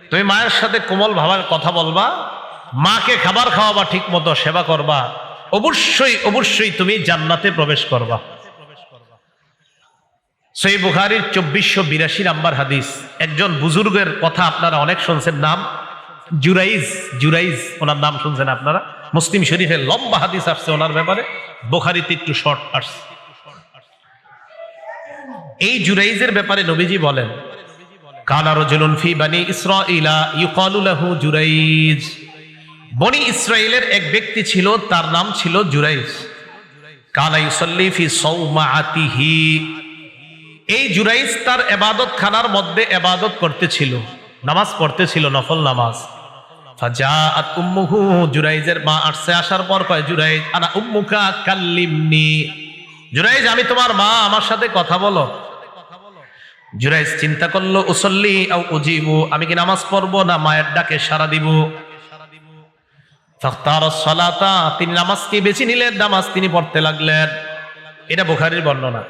তুমি মায়ের সাথে কোমল ভাবে কথা বলবা, মাকে খাবার খাওয়াবা, ঠিক মতো সেবা করবা, অবশ্যই তুমি জান্নাতে প্রবেশ করবা। সহিহ বুখারীর 2482 নাম্বার হাদিস। একজন বুজুর্গের কথা আপনারা অনেক শুনছেন, নাম জুরাইজ, ওনার নাম শুনছেন আপনারা। মুসলিম শরীফে লম্বা হাদিস আসছে ওনার ব্যাপারে, বুখারীতে একটু শর্ট আসছে। এই জুরাইজের ব্যাপারে নবীজি বলেন কানা রাজুলুন ফি বানি ইসরাঈলা ইউকালু লাহু জুরাইজ, বনি ইসরাইলের এক ব্যক্তি ছিল, তার নাম ছিল জুরাইজ। কানা ইউসাল্লি ফি সাওমাআতিহি, এই জুরাইজ তার ইবাদত খানার মধ্যে ইবাদত করতেছিল, নামাজ পড়তেছিল, নফল নামাজ। ফাজাআত উম্মুহু, জুরাইজের মা আসছে, আসার পর কয় জুরাইজ আনা উম্মুকা কাল্লিমনি, জুরাইজ আমি তোমার মা, আমার সাথে কথা বলো। জুরাইজ চিন্তা করলো উসল্লি আও উজিবু, আমি কি নামাজ পড়বো না মায়ের ডাকে সাড়া দিব। ফাখতারাস সালাতা, তিনি নামাজকে বেছে নিলেন, নামাজ তিনি পড়তে লাগলেন। এটা বুখারীর বর্ণনা।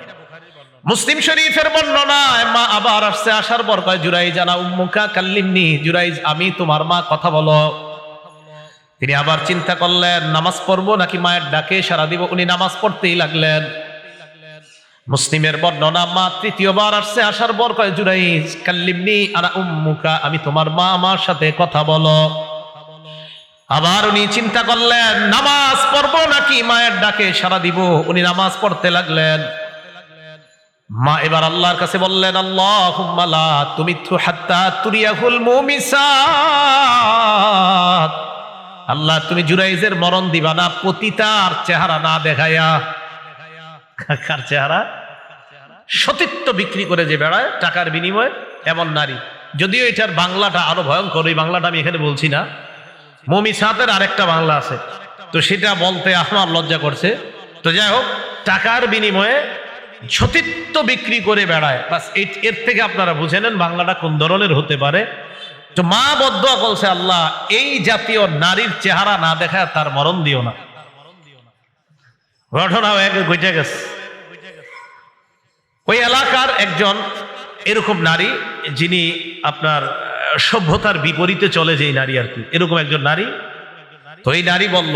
মুসলিম শরীফের বর্ণনা, মা আবার আসছে, আসার পর কয় জুরাইজ আনা উম্মুকা কাল্লিমনি, জুরাইজ আমি তোমার মা, কথা বলো। তিনি আবার চিন্তা করলেন নামাজ পড়বো নাকি মায়ের ডাকে সাড়া দিব, উনি নামাজ পড়তেই লাগলেন। মুসলিমের বর্ণনা, মা তৃতীয়বার আসছে, আসার পর কয় জুরাইজ কাল্লিমনি আনা উম্মুকা, আমি তোমার মা, আমার সাথে কথা বলো। আবার উনি চিন্তা করলেন নামাজ পড়বো নাকি মায়ের ডাকে সাড়া দিব, উনি নামাজ পড়তে লাগলেন। মা এবার আল্লাহর কাছে বললেন, আল্লাহুম্মা লা তুমিতহু হাত্তা তুরিয়াহুল মুমিসাত। আল্লাহ তুমি জুরাইজের মরণ দিবা না পতিতার চেহারা না দেখায়া। কার চেহারা? সতীত্ব বিক্রি করে যে বেড়ায় টাকার বিনিময়ে এমন নারী। যদিও এটার বাংলাটা আরো ভয়ঙ্কর, ওই বাংলাটা আমি এখানে বলছি না। মুমিসাতের আরেকটা বাংলা আছে, তো সেটা বলতে আমার লজ্জা করছে। তো যাই হোক, টাকার বিনিময়ে সতীত্ব বিক্রি করে বেড়ায়, বাস এর থেকে আপনারা বুঝে নেন বাংলাটা কোন ধরনের হতে পারে। তো মা বদদুয়া করছে, আল্লাহ এই জাতীয় নারীর চেহারা না দেখায় তার মরণ দিও না। ঘটনা ঘটে গেছে, ওই এলাকার একজন এরকম নারী, যিনি আপনার সভ্যতার বিপরীতে চলে, যেই নারী আর কি, এরকম একজন নারী। তো এই নারী বলল,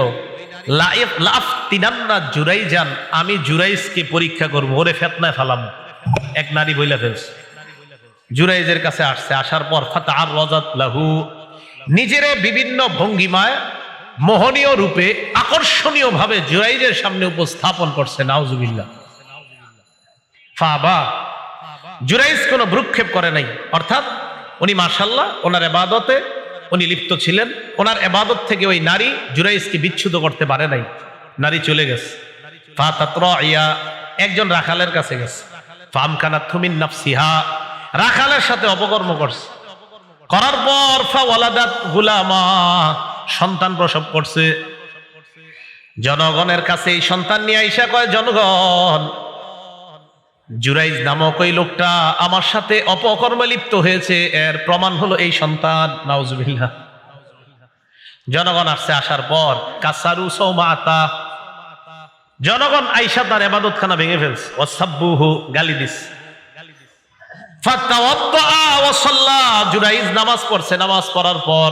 লাফতিনান্না জুরাইজান, আমি জুরাইজকে পরীক্ষা করবো, ওরে ফেতনায় ফালাম। এক নারী বইলা ফেলছে। জুরাইজের কাছে আসছে, আসার পর ফাতাআররাজাত লাহু, নিজেরে বিভিন্ন ভঙ্গিমায় মোহনীয় রূপে আকর্ষণীয় ভাবে জুরাইজের সামনে উপস্থাপন করছে। নাউজুবিল্লাহ। ফাবা, জুরাইজ কোনো ভ্রুক্ষেপ করে নাই, অর্থাৎ উনি মাশাআল্লাহ ওনার ইবাদতে উনি লিপ্ত ছিলেন। ওনার ইবাদত থেকে ওই নারী জুরাইজকে বিচ্ছুত করতে পারে নাই। নারী চলে গেছে। ফাতাতরাইয়া, একজন রাখালের কাছে গেছে। ফামকানাতহু মিন নাফসিহা, রাখালের সাথে অপকর্ম করছে। করার পর ফাওয়ালাদাত গুলামা, সন্তান প্রসব করছে। জনগণের কাছে এই সন্তান নিয়ে আইসা কয়, জনগণ, জুরাইজ নামক ওই লোকটা আমার সাথে অপকর্মে লিপ্ত হয়েছে, এর প্রমাণ হলো এই সন্তান। নাউজুবিল্লাহ। জনগণ আসছে, আসার পর কাসারু সৌমাতা, জনগণ আইসা তার ইবাদতখানা ভেঙে ফেলছে। ওয়াসাব্বুহু, গালি দিস। ফাতাওয়াদ্দা ওয়া সাল্লা, জুরাইজ নামাজ পড়ছে। নামাজ পড়ার পর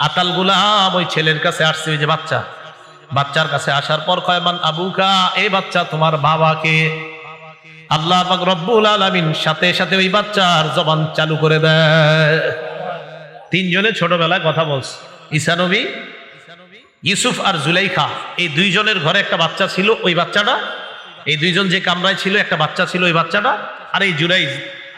আতাল গুলাম, ওই ছেলের কাছে আসছে, ওই যে বাচ্চা, বাচ্চার কাছে আসার পর কয়, মান আবুকা, এই বাচ্চা তোমার বাবাকে। আল্লাহ পাক রব্বুল আলামিন সাথে সাথে ওই বাচ্চার জবান চালু করে দেয়। তিনজনে ছোটবেলায় কথা বলছে, ঈসা নবী, ইউসুফ আর জুলাইখা, এই দুইজনের ঘরে একটা বাচ্চা ছিল। ওই বাচ্চাটা, এই দুইজন যে কামরায় ছিল, একটা বাচ্চা ছিল ওই বাচ্চাটা। আর এই জুরাইজ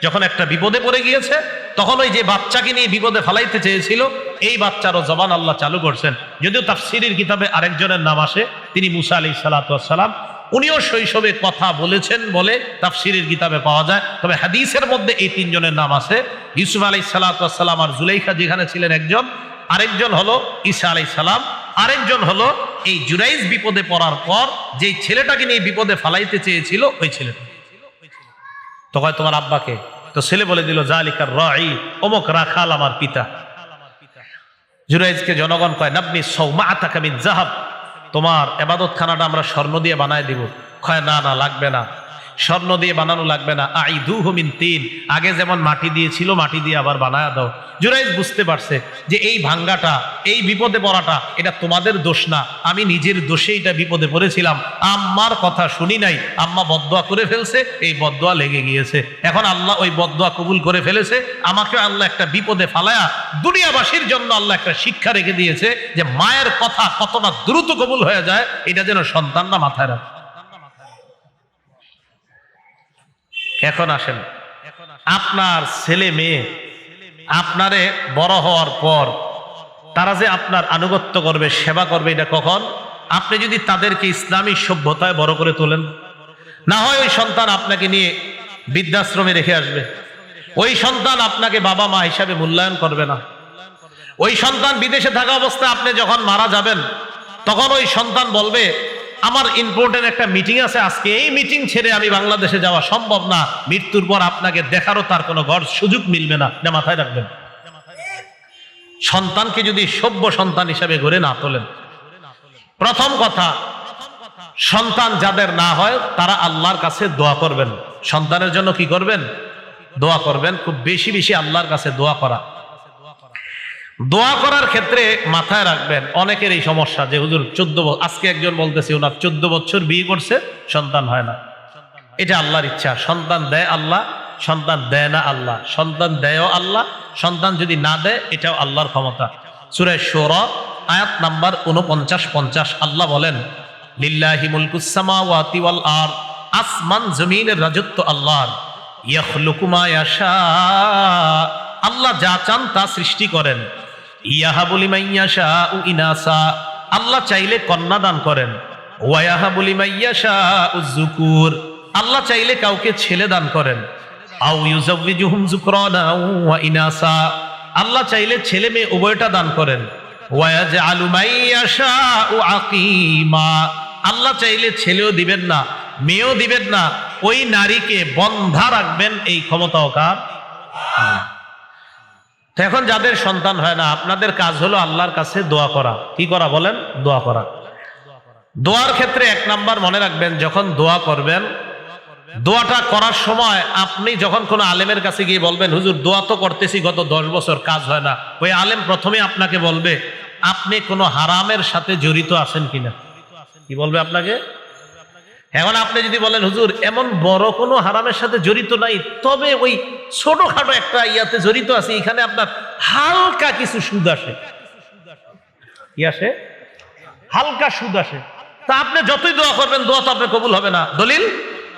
যখন একটা বিপদে পড়ে গিয়েছে, তখন ওই যে বাচ্চাকে নিয়ে বিপদে ফালাইতে চেয়েছিল, এই বাচ্চারও জবান আল্লাহ চালু করছেন। যদিও তাফসীরের কিতাবে আরেকজনের নাম আসে, তিনি মুসা আলাইহিস সালাতু ওয়াস সালাম, উনিও শৈশবে কথা বলেছেন বলে তাফসীরের কিতাবে পাওয়া যায়। তবে হাদিসের মধ্যে এই তিনজনের নাম আছে। ইউসুফ আলাইহিস সালাতু ওয়াস সালাম আর জুলাইখা যেখানে ছিলেন একজন, আরেকজন হলো ঈসা আলাইহিস সালাম, আরেকজন হলো এই জুরাইজ বিপদে পড়ার পর যেই ছেলেটাকে নিয়ে বিপদে ফালাইতে চেয়েছিল ওই ছেলেটা। তো কয়, তোমার আব্বাকে? তো ছেলে বলে দিল, জালিকার রাঈ, অমুক রাখাল আমার পিতা। জুরাইজকে জনগণ কয়, নাবনি সাওমাআতাকা মিন যাহাব, তোমার ইবাদতখানাটা আমরা স্বর্ণ দিয়ে বানায় দিব। কয়, না না, লাগবে না, স্বর্ণ দিয়ে বানানো লাগবে না। আইদুহু মিন তিন, আগে যেমন মাটি দিয়েছিল মাটি দিয়ে আবার বানায় দাও। জুরাইজ বুঝতে পারছে যে এই ভাঙ্গাটা, এই বিপদে পড়াটা এটা তোমাদের দোষ না, আমি নিজের দোষে এটা বিপদে পড়েছিলাম। আম্মার কথা শুনি নাই, আম্মা বদদোয়া করে ফেলছে, এই বদদোয়া লেগে গিয়েছে। এখন আল্লাহ ওই বদদোয়া কবুল করে ফেলেছে। আমাকে আল্লাহ একটা বিপদে ফালায়া দুনিয়াবাসীর জন্য আল্লাহ একটা শিক্ষা রেখে দিয়েছে যে মায়ের কথা কতটা দ্রুত কবুল হয়ে যায়, এটা যেন সন্তানরা মাথায় রাখে। এখন আসেন, আপনার ছেলে মেয়ে আপনারে বড় হওয়ার পর তারা যে আপনার আনুগত্য করবে, সেবা করবে, এটা কখন? আপনি যদি তাদেরকে ইসলামী সভ্যতায় বড় করে তোলেন। না হয় ওই সন্তান আপনাকে নিয়ে বৃদ্ধাশ্রমে রেখে আসবে, ওই সন্তান আপনাকে বাবা মা হিসাবে মূল্যায়ন করবে না। ওই সন্তান বিদেশে থাকা অবস্থায় আপনি যখন মারা যাবেন, তখন ওই সন্তান বলবে, আমার ইম্পর্টেন্ট একটা মিটিং আছে আজকে, এই মিটিং ছেড়ে আমি বাংলাদেশে যাওয়া সম্ভব না। মৃত্যুর পর আপনাকে দেখারও তার কোনো সুযোগ মিলবে না। এটা মাথায় রাখবেন। সন্তানকে যদি সভ্য সন্তান হিসাবে গড়ে না তোলেন, প্রথম কথা, সন্তান যাদের না হয় তারা আল্লাহর কাছে দোয়া করবেন। সন্তানের জন্য কি করবেন? দোয়া করবেন। খুব বেশি বেশি আল্লাহর কাছে দোয়া করা। দোয়া করার ক্ষেত্রে মাথায় রাখবেন, অনেকের এই সমস্যা যে হুজুর 14 বছর, আজকে একজন বলতেছে ওনার 14 বছর বিয়ে করছে, সন্তান হয় না। এটা আল্লাহর ইচ্ছা। সন্তান দেয় আল্লাহ, সন্তান দেয় না আল্লাহ। সন্তান দেয়ও আল্লাহ, সন্তান যদি না দেয় এটাও আল্লাহর ক্ষমতা। সূরা শুরা আয়াত নাম্বার 49-50 আল্লাহ বলেন, লিল্লাহি মুলকুস সামাওয়াতি ওয়াল আরদ, আসমান জমিনের রাজত্ব আল্লাহর। ইয়াখলুকু মা ইয়াশা, আল্লাহ যা চান তা সৃষ্টি করেন। ইয়াহাবু লিমান ইয়াশাউ ইনাসা, আল্লাহ চাইলে কন্যা দান করেন। ওয়া ইয়াহাবু লিমান ইয়াশাউ যুকুর, আল্লাহ চাইলে কাউকে ছেলে দান করেন। আও ইউযাওয়িজুহুম যুকরানা ওয়া ইনাসা, আল্লাহ চাইলে ছেলে মেয়ে উভয়টা দান করেন। ওয়া ইয়াজআলু মান ইয়াশাউ আকীমা, আল্লাহ চাইলে ছেলেও দিবেন না মেয়েও দিবেন না, ওই নারীকে বন্ধা রাখবেন, এই ক্ষমতাও কার? তো এখন যাদের সন্তান হয় না, আপনাদের কাজ হলো আল্লাহর কাছে দোয়া করা। কি করা বলেন? দোয়া করা। দোয়ার ক্ষেত্রে 1 নাম্বার মনে রাখবেন, যখন দোয়া করবেন, দোয়াটা করার সময় আপনি যখন কোনো আলেমের কাছে গিয়ে বলবেন, হুজুর দোয়া তো করতেছি গত 10 বছর, কাজ হয় না, ওই আলেম প্রথমে আপনাকে বলবে আপনি কোনো হারামের সাথে জড়িত আছেন কিনা। কি বলবে আপনাকে? এখন আপনি যদি বলেন হুজুর এমন বড় কোনো হারামের সাথে জড়িত নাই, তবে ওই ছোটখাটো একটা ইয়াতে জড়িত আছে, এখানে আপনার হালকা কিছু সুদ আসে, কি আসে? হালকা সুদ আসে, তা আপনি যতই দোয়া করবেন দোয়া তো আপনার কবুল হবে না। দলিল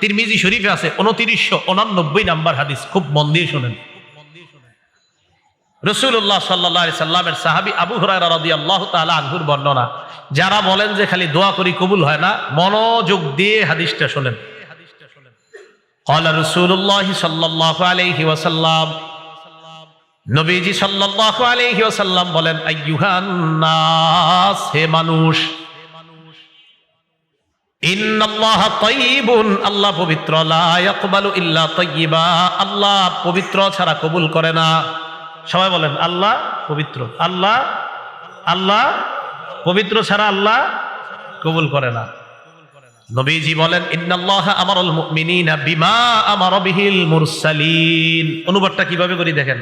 তিরমিজি শরীফে আছে 2989 নাম্বার হাদিস, খুব মন দিয়ে শুনেন। রাসূলুল্লাহ সাল্লাল্লাহু আলাইহি সাল্লামের সাহাবী আবু হুরায়রা রাদিয়াল্লাহু তাআলা আনহুর বর্ণনা। যারা বলেন যে খালি দোয়া করি কবুল হয় না, মনোযোগ দিয়ে হাদিসটা শুনেন। ক্বালা রাসূলুল্লাহ সাল্লাল্লাহু আলাইহি ওয়াসাল্লাম, নবীজি সাল্লাল্লাহু আলাইহি ওয়াসাল্লাম বলেন, আইয়ুহান নাস, হে মানুষ, ইন্নাল্লাহা তাইয়িবুন, আল্লাহ পবিত্র, লা ইয়াকবালু ইল্লা তাইয়িবা, আল্লাহ পবিত্র ছাড়া কবুল করে না। সবাই বলেন আল্লাহ পবিত্র, আল্লাহ আল্লাহ পবিত্র ছাড়া আল্লাহ কবুল করে না। নবীজি বলেন, ইন্নাল্লাহা আমারাল মুমিনিনা বিমা আমারা বিহিল মুরসালিন। অনুবাদটা কিভাবে করি দেখেন।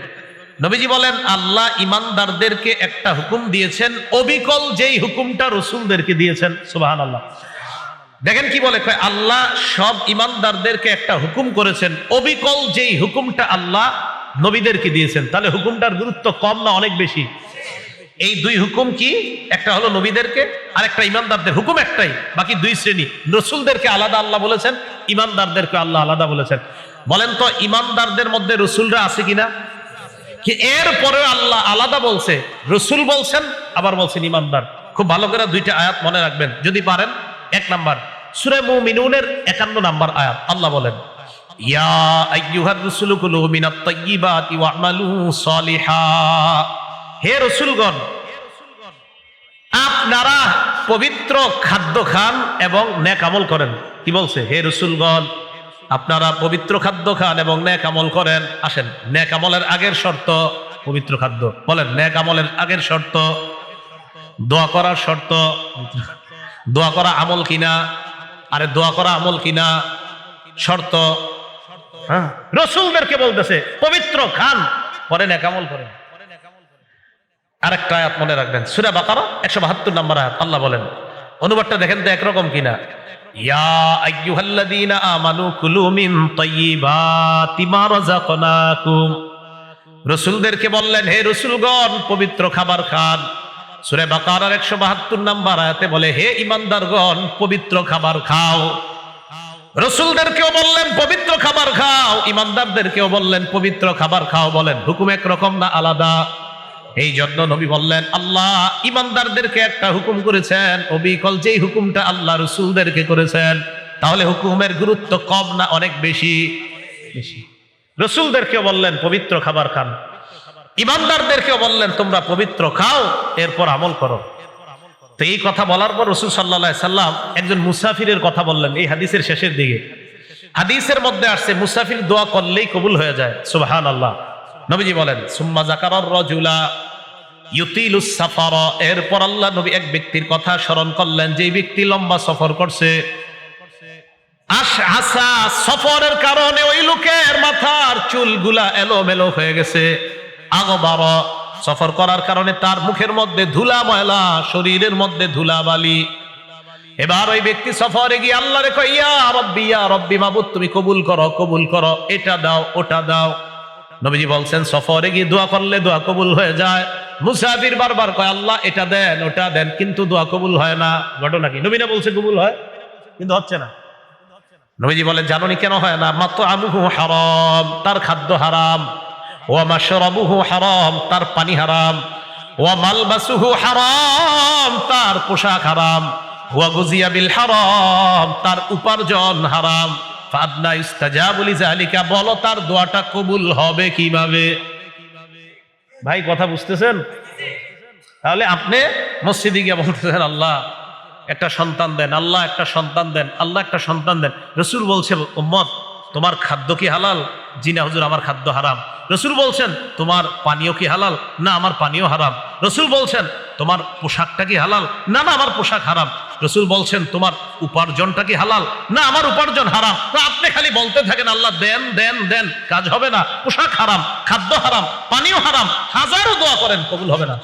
নবীজি বলেন আল্লাহ ইমানদারদেরকে একটা হুকুম দিয়েছেন, অবিকল যেই হুকুমটা রাসূলদেরকে দিয়েছেন। সুবহানাল্লাহ। দেখেন কি বলে, আল্লাহ সব ইমানদারদেরকে একটা হুকুম করেছেন, অবিকল যেই হুকুমটা আল্লাহ নবীদেরকে দিয়েছেন। তাহলে হুকুমটার গুরুত্ব কম না অনেক বেশি? এই 2 হুকুম কি? একটা হলো নবীদেরকে, আর একটা ইমানদারদের। হুকুম একটাই, বাকি 2 শ্রেণী। রাসূলদেরকে আলাদা আল্লাহ বলেছেন, ইমানদারদেরকে আল্লাহ আলাদা বলেছেন। বলেন তো ইমানদারদের মধ্যে রাসূলরা আছে কিনা? কি এরপরে আল্লাহ আলাদা বলছে, রাসূল বলছেন, আবার বলছেন ইমানদার। খুব ভালো করে 2টা আয়াত মনে রাখবেন যদি পারেন। 1 নাম্বার সূরা মুমিনুনের 51 নাম্বার আয়াত, আল্লাহ বলেন, ইয়া আইয়ুহার রাসূলু কুলু মিনাত তাইয়্যিবাতি ওয়া'মালু সলিহা, হে রাসূলগণ আপনারা পবিত্র খাদ্য খান এবং নেক আমল করেন। কি বলছে? হে রাসূলগণ আপনারা পবিত্র খাদ্য খান এবং নেক আমল করেন। আসেন, নেক আমলের আগের শর্ত পবিত্র খাদ্য। বলেন নেক আমলের আগের শর্ত দোয়া করার শর্ত। দোয়া করা আমল কিনা? আরে দোয়া করা আমল কিনা? শর্ত। হ্যাঁ, রাসূলদেরকে বলতেছে পবিত্র খান, পরে নেক আমল করেন। আরেকটা আয়াত মনে রাখবেন, সূরা বাকারা 172 নম্বর আয়াত, আল্লাহ বলেন, অনুবাদটা দেখেন তো একরকম কিনা। ইয়া আইয়ুহাল্লাযীনা আমানু কুলু মিন তাইয়্যিবাতি মা রাযাকনাকুম, রাসূলদেরকে বললেন হে রাসূলগণ পবিত্র খাবার খান। সূরা বাকারার 172 নম্বর আয়াতে বলে, হে ঈমানদারগণ পবিত্র খাবার খাও। রাসূলদেরকেও বললেন পবিত্র খাবার খাও, ঈমানদারদেরকেও বললেন পবিত্র খাবার খাও। বলেন হুকুম একরকম না আলাদা? এই জন্য নবী বললেন আল্লাহ ঈমানদারদেরকে একটা হুকুম করেছেন, অবিকল যেই হুকুমটা আল্লাহ রাসূলদেরকে করেছেন। তাহলে হুকুমের গুরুত্ব কম না অনেক বেশি? বেশি। রাসূলদেরকেও বললেন পবিত্র খাবার খান, ঈমানদারদেরকেও বললেন তোমরা পবিত্র খাও, এরপর আমল করো। তো এই কথা বলার পর রাসূল সাল্লাল্লাহু আলাইহি সাল্লাম একজন মুসাফিরের কথা বললেন এই হাদিসের শেষের দিকে। হাদিসের মধ্যে আসছে মুসাফির দোয়া করলেই কবুল হয়ে যায়। সুবহানাল্লাহ। নবীজি বলেন সুম্মা যাকারার রাজুলা ইউতিলুস সাফারা, এরপর আল্লাহ নবী এক ব্যক্তির কথা স্মরণ করলেন যে ব্যক্তি লম্বা সফর করছে। আশআসা, সফরের কারণে ওই লোকের মাথার চুলগুলা এলোমেলো হয়ে গেছে। আগবারা, সফর করার কারণে তার মুখের মধ্যে ধুলা ময়লা, শরীরের মধ্যে ধুলা বালি। এবার ওই ব্যক্তি সফরে গিয়ে আল্লাহরে কয় ইয়া রব্বি মাবুদ তুমি কবুল করো, কবুল করো, এটা দাও ওটা দাও। নবীজি বলছেন সফরে গিয়ে দোয়া করলে দোয়া কবুল হয়ে যায়। মুসাফির বারবার কয় আল্লাহ এটা দেন ওটা দেন, কিন্তু দোয়া কবুল হয় না। ঘটনা কি? নবী না বলছে কবুল হয়, কিন্তু হচ্ছে না। নবীজি বলেন জানোনি কেন হয় না? মাতআমুহু হারাম, তার খাদ্য হারাম, ওয়া মাশরাবুহু হারাম, তার পানি হারাম, ওয়া মালবাসুহু হারাম, তার পোশাক হারাম, ওয়া গুজিয়া বিল হারাম, তার উপার্জন হারাম। ফাদনা ইস্তাজাবু লিযালিকা, বলো তার দোয়াটা কবুল হবে কিভাবে? ভাই কথা বুঝতেছেন? তাহলে আপনি মসজিদে গিয়ে বলতেছেন আল্লাহ একটা সন্তান দেন, আল্লাহ একটা সন্তান দেন, আল্লাহ একটা সন্তান দেন। রসুল বলছে উম্মত তোমার খাদ্য কি হালাল? জি না হুজুর আমার খাদ্য হারাম। রসুল বলছেন তোমার পানীয় কি হালাল? না আমার পানীয় হারাম। রসুল বলছেন তোমার পোশাকটা কি হালাল? না না আমার পোশাক হারাম। রসুল বলছেন তোমার উপার্জনটা কি হালাল? না আমার উপার্জন হারাম। তো আপনি খালি বলতে থাকেন আল্লাহ দেন দেন দেন, কাজ হবে না। পোশাক হারাম, খাদ্য হারাম, পানীয় হারাম, হাজারো দোয়া করেন কবুল হবে না।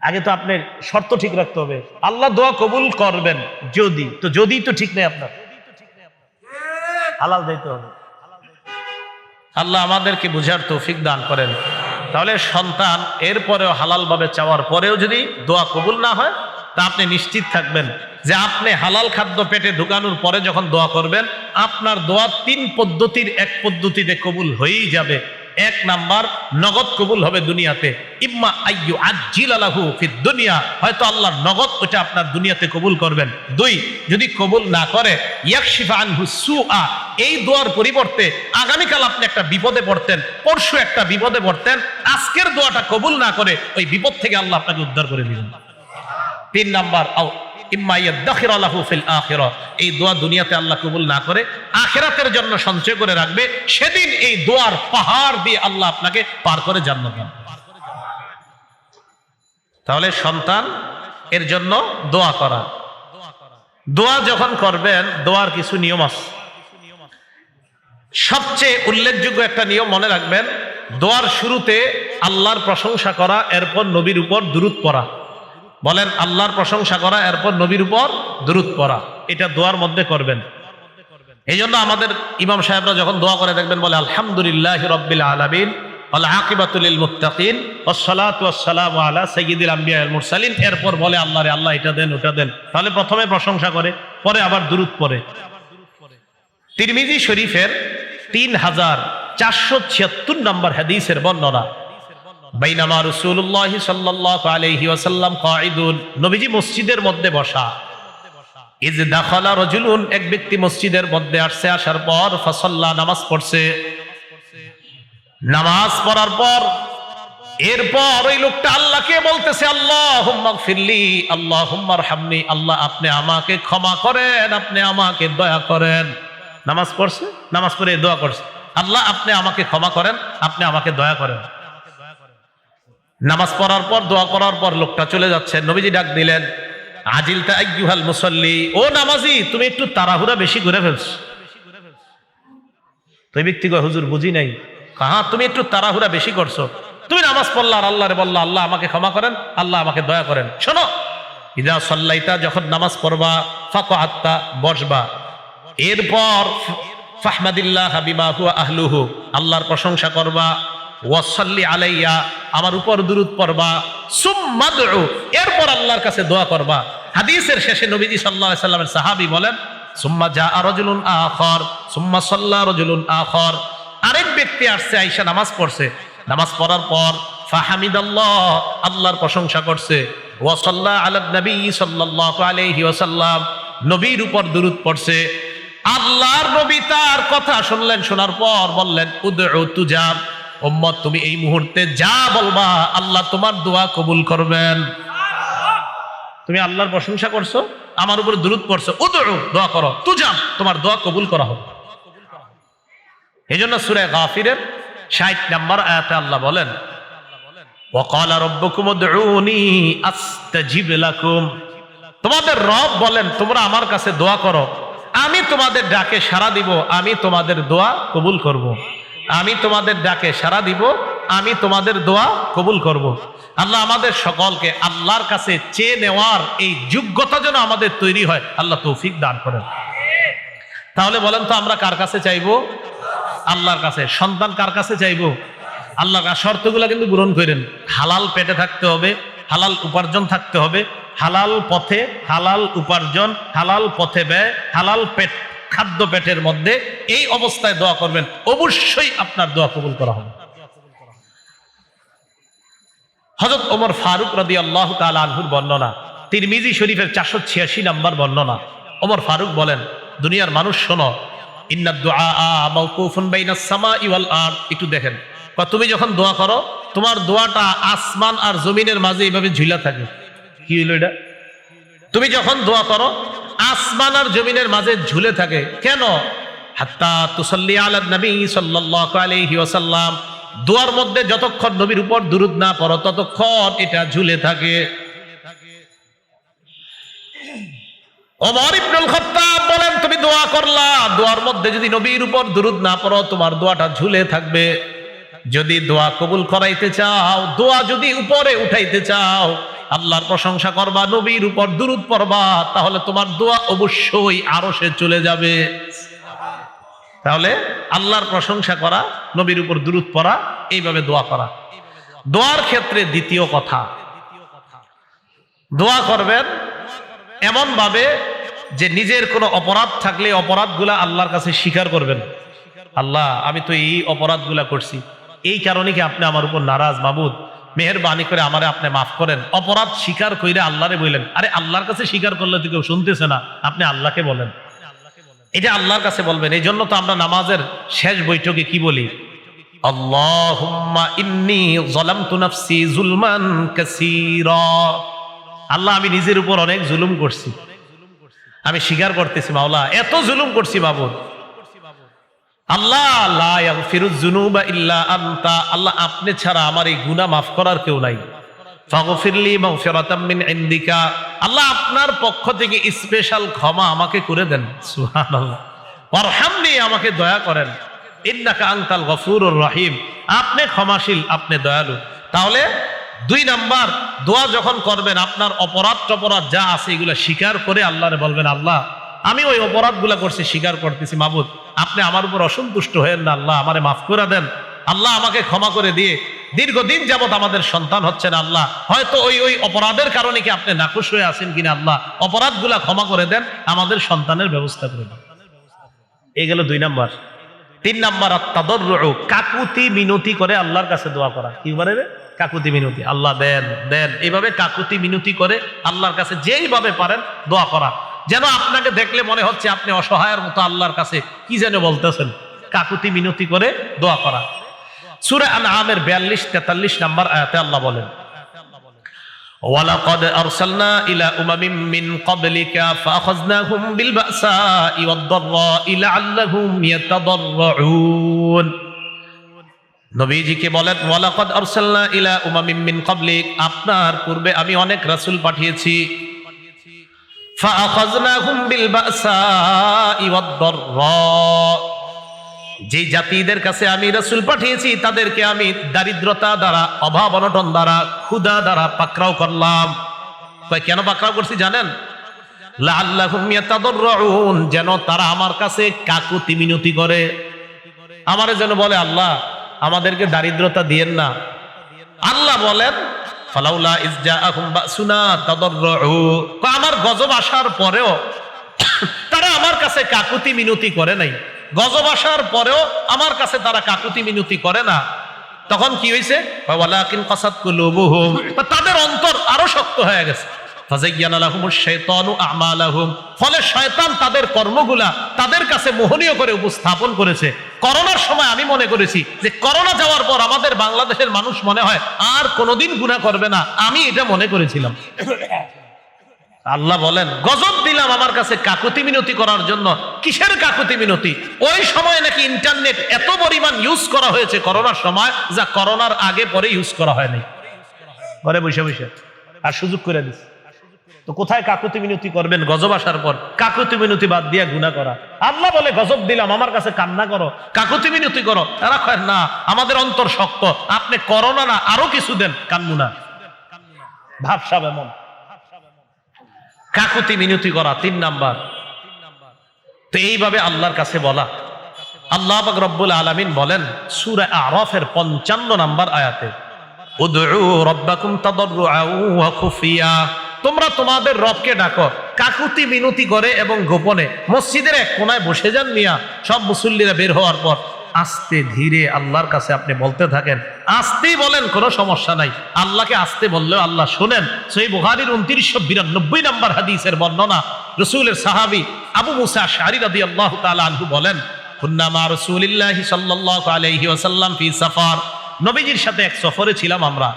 আগে তো আপনার শর্ত ঠিক রাখতে হবে, আল্লাহ দোয়া কবুল করবেন যদি, তো যদি তো ঠিক নেই, আপনার হালাল দিতে হবে। আল্লাহ আমাদেরকে বুঝার তৌফিক দান করেন। তাহলে সন্তান এরপরেও হালাল ভাবে চাওয়ার পরেও যদি দোয়া কবুল না হয়, তা আপনি নিশ্চিত থাকবেন যে আপনি হালাল খাদ্য পেটে ঢুকানোর পরে যখন দোয়া করবেন, আপনার দোয়া 3 পদ্ধতির এক পদ্ধতিতে কবুল হয়েই যাবে। 1 নাম্বার, নগদ কবুল হবে দুনিয়াতে। ইম্মা আইয়ু আজ্জিলা লাহু ফিদ দুনিয়া, হয়তো আল্লাহ নগদ ওটা আপনার দুনিয়াতে কবুল করবেন। 2, যদি কবুল না করে ইয়াকশিফা আনহু সুআ, এই দোয়ার পরিবর্তে আগামীকাল আপনি একটা বিপদে পড়তেন, পরশু একটা বিপদে পড়তেন, আজকের দোয়াটা কবুল না করে ওই বিপদ থেকে আল্লাহ আপনাকে উদ্ধার করে দিবেন। 3 নাম্বার, ইম্মা ইয়াদাখিরা লাহু ফিল আখিরাহ, এই দোয়া দুনিয়াতে আল্লাহ কবুল না করে আখিরাতের জন্য সঞ্চয় করে রাখবে, সেদিন এই দোয়ার পাহাড় দিয়ে আল্লাহ আপনাকে পার করে জান্নাত দান। তাহলে সন্তান এর জন্য দোয়া করা। দোয়া যখন করবেন, দোয়ার কিছু নিয়ম আছে। সবচেয়ে উল্লেখযোগ্য একটা নিয়ম মনে রাখবেন, দোয়ার শুরুতে আল্লাহর প্রশংসা করা, এরপর নবীর উপর দুরূদ পড়া। বলেন আল্লাহর প্রশংসা করা, এরপর নবীর উপর দুরূদ পড়া, এটা দোয়ার মধ্যে করবেন। এই জন্য আমাদের ইমাম সাহেবরা যখন দোয়া করে দেখবেন বলে আলহামদুলিল্লাহি রাব্বিল আলামিন ওয়াল আকিবাতু লিল মুত্তাকিন ওয়াসসালাতু ওয়াসসালামু আলা সাইয়্যিদিল আম্বিয়া ওয়াল মুরসালিন, এরপর বলে আল্লাহ রে আল্লাহ এটা দেন ওটা দেন। তাহলে প্রথমে প্রশংসা করে, পরে আবার দুরূদ পড়ে। তিরমিজি শরীফের 3476 নম্বর হাদিসের বর্ণনা, বাইনামা রাসূলুল্লাহ সাল্লাল্লাহু আলাইহি ওয়াসাল্লাম কাঈদুন, নবীজি মসজিদের মধ্যে বসা। ইজ দাখালা রাজুলুন, এক ব্যক্তি মসজিদের মধ্যে আসছে, আসার পর ফাসাল্লা, নামাজ পড়ছে। নামাজ পড়ার পর এরপর ওই লোকটা আল্লাহকে বলতেছে আল্লাহুম্মা গফিরলি আল্লাহুম্মা আরহামনি, আল্লাহ আপনি আমাকে ক্ষমা করেন, আপনি আমাকে দয়া করেন। নামাজ পড়ছে, নামাজ পড়ে দোয়া করছে, আল্লাহ আপনি আমাকে ক্ষমা করেন, আপনি আমাকে দয়া করেন। নামাজ পড়ার পর দোয়া করার পর লোকটা চলে যাচ্ছে। নবীজি ডাক দিলেন আজিলতা আইয়ুহাল মুসাল্লি, ও নামাজি তুমি একটু তাড়াহুড়া বেশি করে ফেলছো। তো এই ব্যক্তি কয় হুজুর বুঝি নাই। হ্যাঁ তুমি একটু তাড়াহুড়া বেশি করছো, তুমি নামাজ পড়লা আর আল্লাহরে বললা আল্লাহ আমাকে ক্ষমা করেন, আল্লাহ আমাকে দয়া করেন। শোনো, ইদা সাল্লাইতা, যখন নামাজ পড়বা, ফাকআত্তা, বসবা, এরপর ফাহমাদিল্লাহ বিমা হুয়া আহলুহু, আল্লাহর প্রশংসা করবা, ওয়াসাল্লি আলাইয়া, আমার উপর দুরূদ পড়বা, সুম্মা দুউ, এরপর আল্লাহর কাছে দোয়া করবা। হাদিসের শেষে নবীজি সাল্লাল্লাহু আলাইহি সাল্লামের সাহাবী বলেন সুম্মা জাআ রাজুলুন আখার সুম্মা সাল্লা রাজুলুন আখার, আরেক ব্যক্তি আসছে, আয়েশা নামাজ পড়ছে, নামাজ পড়ার পর ফাহামিদাল্লাহ, আল্লাহর প্রশংসা করছে, ওয়া সাল্লা আলা নবী সাল্লাল্লাহু আলাইহি ওয়াসাল্লাম, নবীর উপর দুরূদ পড়ছে। আল্লাহর নবী তার কথা শুনলেন, শোনার পর বললেন উদউ তুজাব, উম্মত তুমি এই মুহূর্তে যা বলবা আল্লাহ তোমার দোয়া কবুল করবেন। তুমি আল্লাহর প্রশংসা করছো, আমার উপরে দুরূদ পড়ছো, উদউ দোয়া করো, তুজাব তোমার দোয়া কবুল করা হবে। এজন্য সূরা গাফিরের 60 নম্বর আয়াতে আল্লাহ বলেন ওয়া ক্বালা রাব্বুকুম উদউনি আস্তাজিব লাকুম, তোমাদের রব বলেন তোমরা আমার কাছে দোয়া করো, আমি তোমাদের ডাকে সাড়া দিব, আমি তোমাদের দোয়া কবুল করব। আমি তোমাদের ডাকে সাড়া দিব, আমি তোমাদের দোয়া কবুল করব। আল্লাহ আমাদের সকলকে আল্লাহর কাছে চেয়ে নেওয়ার এই যোগ্যতা যেন আমাদের তৈরি হয়, আল্লাহ তৌফিক দান করেন। তাহলে বলেন তো আমরা কার কাছে চাইবো? আল্লাহর কাছে। সন্তান কার কাছে চাইবো? আল্লাহর কাছে। শর্তগুলো কিন্তু পূরণ করেন, হালাল পেটে থাকতে হবে, হালাল উপার্জন থাকতে হবে, হালাল পথে হালাল উপার্জন, হালাল পথে ব্যয়, হালাল পেট, খাদ্য পেটের মধ্যে, এই অবস্থায় দোয়া করবেন, অবশ্যই আপনার দোয়া কবুল করা হবে। হযরত ওমর ফারুক রাদিয়াল্লাহু তাআলা আনহুর বর্ণনা, তিরমিজি শরীফের 486 নম্বর বর্ণনা। ওমর ফারুক বলেন, দুনিয়ার মানুষ শোনো, ইন্নাদ দুআ মাওকুফুন বাইনাস সামাই ওয়াল আরদ। একটু দেখেন, তুমি যখন দোয়া করো, তোমার দোয়াটা আসমান আর জমিনের মাঝে এইভাবে ঝুলা থাকে। কি হইল এটা? তুমি যখন দোয়া করো, আসমান আর জমিনের মাঝে ঝুলে থাকে। কেন? হাত্তা তুসাল্লি আলা নবী সাল্লাল্লাহু আলাইহি ওয়াসাল্লাম, দোয়ার মধ্যে যতক্ষণ নবীর উপর দুরূদ না পড়ো ততক্ষণ এটা ঝুলে থাকে। ওমর ইবনুল খাত্তাব বলেন, তুমি দোয়া করলা, দোয়ার মধ্যে যদি নবীর উপর দুরূদ না পড়ো, তোমার দোয়াটা ঝুলে থাকবে। যদি দোয়া কবুল করাইতে চাও, দোয়া যদি উপরে উঠাইতে চাও, আল্লাহর প্রশংসা করবা, নবীর উপর দুরূদ পড়বা, তাহলে তোমার দোয়া অবশ্যই আরশে চলে যাবে। তাহলে আল্লাহর প্রশংসা করা, নবীর উপর দুরূদ পড়া, এইভাবে দোয়া করা। দোয়ার ক্ষেত্রে দ্বিতীয় কথা, দোয়া করবেন এমন ভাবে যে নিজের কোনো অপরাধ থাকলে অপরাধগুলা আল্লাহর কাছে স্বীকার করবেন। আল্লাহ, আমি তো এই অপরাধগুলা করছি, এই কারণে কি আপনি আমার উপর নারাজ? মাবুদ, মেহেরবানি করে আমারে আপনি মাফ করেন। অপরাধ স্বীকার কইরে আল্লাহরে বললেন। আরে আল্লাহর কাছে স্বীকার করলে তো কেউ শুনতেছে না, আপনি আল্লাহকে বলেন, এটা আল্লাহর কাছে বলবেন। এই জন্য তো আমরা নামাজের শেষ বৈঠকে কি বলি? আল্লাহুম্মা ইন্নী যালামতু নাফসি যুলমান কাসীরা। আল্লাহ, আমি নিজের উপর অনেক জুলুম করছি, আমি স্বীকার করতেছি মাওলা, এত জুলুম করছি মাবুদ। আল্লাহ, লা ইয়াগফিরুয যুনুবা ইল্লা আনতা, আল্লাহ আপনি ছাড়া আমার এই গুনাহ মাফ করার কেউ নাই। ফাগফিরলি মাগফিরাতাম মিন ইনদিকা, আল্লাহ আপনার পক্ষ থেকে স্পেশাল ক্ষমা আমাকে করে দেন। সুবহানাল্লাহ। ওয়ারহামনি, আমাকে দয়া করেন। ইন্নাকা আনতাল গফুরুর রহিম, আপনি ক্ষমাশীল, আপনি দয়ালু। তাহলে 2 নাম্বার, দোয়া যখন করবেন, আপনার অপরাধ টপরাধ যা আছে এগুলো স্বীকার করে আল্লাহরে বলবেন, আল্লাহ আমি ওই অপরাধগুলা করছি, স্বীকার করতেছি, মাবুদ আপনি আমার উপর অসন্তুষ্ট হয়েন না, আল্লাহ আমারে মাফ করে দেন, আল্লাহ আমাকে ক্ষমা করে দিয়ে। দীর্ঘদিন যাবত আমাদের সন্তান হচ্ছে না, আল্লাহ হয়তো ওই অপরাধের কারণে কি আপনি নাখুশ হয়ে আছেন কিনা, আল্লাহ অপরাধগুলা ক্ষমা করে দেন, আমাদের সন্তানের ব্যবস্থা করে দেন। এই গেল 2 নাম্বার। 3 নাম্বার, আত-তাদাররু, কাকুতি মিনতি করে আল্লাহর কাছে দোয়া করা। কি বলে রে? কাকুতি মিনতি, আল্লাহ দেন দেন, এইভাবে কাকুতি মিনতি করে আল্লাহর কাছে যেইভাবে পারেন দোয়া করা। যেন আপনাকে দেখলে মনে হচ্ছে আপনি অসহায়ের মতো আল্লাহর কাছে কি যেন বলতেছেন। কাকুতি মিনতি করে দোয়া করা। সূরা আনআমের 42-43 নম্বর আয়াতে আল্লাহ বলেন, ওয়ালাকাদ আরসালনা ইলা উমামিন মিন ক্বাবলিকা ফাআখাযনাহুম বিল বাসাই ওয়াদ-দাররাই লাআল্লাহুম ইয়াতাদাররুন। নবীজিকে বলেন, ওয়ালাকাদ আরসালনা ইলা উমামিন মিন ক্বাবলিক, আপনার পূর্বে আমি অনেক রাসূল পাঠিয়েছি। ফাআখাযনাহুম বিল বাসাই ওয়াদ-দাররা, যে জাতিদের কাছে আমি রাসূল পাঠিয়েছি তাদেরকে আমি দারিদ্রতা দ্বারা, অভাব অনটন দ্বারা, ক্ষুধা দ্বারা পাকড়াও করলাম। কেন পাকড়াও করছি জানেন? লাআল্লাহুম ইয়াতাদাররুন, যেন তারা আমার কাছে কাকুতি মিনতি করে, আমারে যেন বলে, আল্লাহ আমাদেরকে দারিদ্রতা দিয়েন না। আল্লাহ বলেন, ফালাউলা ইজ জাআহুম বাসুনা তাদাররু, আমার গজব আসার পরেও তারা আমার কাছে কাকুতি মিনতি করে নাই। গজব আসার পরেও আমার কাছে তারা কাকুতি মিনতি করে না। তখন কি হয়েছে? ওয়ালাকিন কাসাত কুলুবুহুম, তাদের অন্তর আরো শক্ত হয়ে গেছে। ফাযায়্যানা লাহুমুশ শাইতানু আমালাহুম, ফলে শয়তান তাদের কর্মগুলা তাদের কাছে মোহনীয় করে উপস্থাপন করেছে। করোনার সময় আমি মনে করেছি যে করোনা যাওয়ার পর আমাদের বাংলাদেশের মানুষ মনে হয় আর কোনোদিন গুনাহ করবে না, আমি এটা মনে করেছিলাম। আল্লাহ বলেন, গজব দিলাম আমার কাছে কাকুতি মিনতি করার জন্য। কিসের কাকুতি মিনতি? ওই সময় নাকি ইন্টারনেট এত পরিমাণ ইউজ করা হয়েছে করোনার সময়, যা করোনার আগে পরে ইউজ করা হয়নি। ঘরে বসে বসে আর সুযোগ করে দিস। তো কোথায় কাকুতি মিনতি করবেন গজব আসার পর? কাকুতি মিনতি বাদ দিয়া গুনাহ করা। আল্লাহ বলে, গজব দিলাম আমার কাছে কান্না করো, কাকুতি মিনতি করো। তারা কয় না, আমাদের অন্তর শক্ত, আপনি করোনা না আরো কিছু দেন, কান্নু না। ভাবসাব এমন। কাকুতি মিনতি করা 3 নাম্বার। তো এইভাবে আল্লাহর কাছে বলা। আল্লাহ পাক রব্বুল আলামিন বলেন সূরা আরাফের 55 নাম্বার আয়াতে, উদউ রাব্বাকুম তাদাররুআন ওয়া খুফিয়া, তোমরা তোমাদের রবকে ডাকো কাকুতি মিনতি করে এবং গোপনে। মসজিদের এক কোনায় বসে যান মিয়া, সব মুসল্লিরা বের হওয়ার পর আস্তে ধীরে আল্লাহর কাছে আপনি বলতে থাকেন। আস্তেই বলেন, কোনো সমস্যা নাই। আল্লাহকে আস্তে বললেও আল্লাহ শোনেন। সহিহ বুখারীর 2992 নম্বর হাদিসের বর্ণনা, রাসূলের সাহাবী আবু মুসা আশআরী রাদিয়াল্লাহু তাআলা আনহু বলেন, কুন্না মা রাসূলিল্লাহি সাল্লাল্লাহু আলাইহি ওয়াসাল্লাম ফি সাফার, নবীজির সাথে এক সফরে ছিলাম আমরা।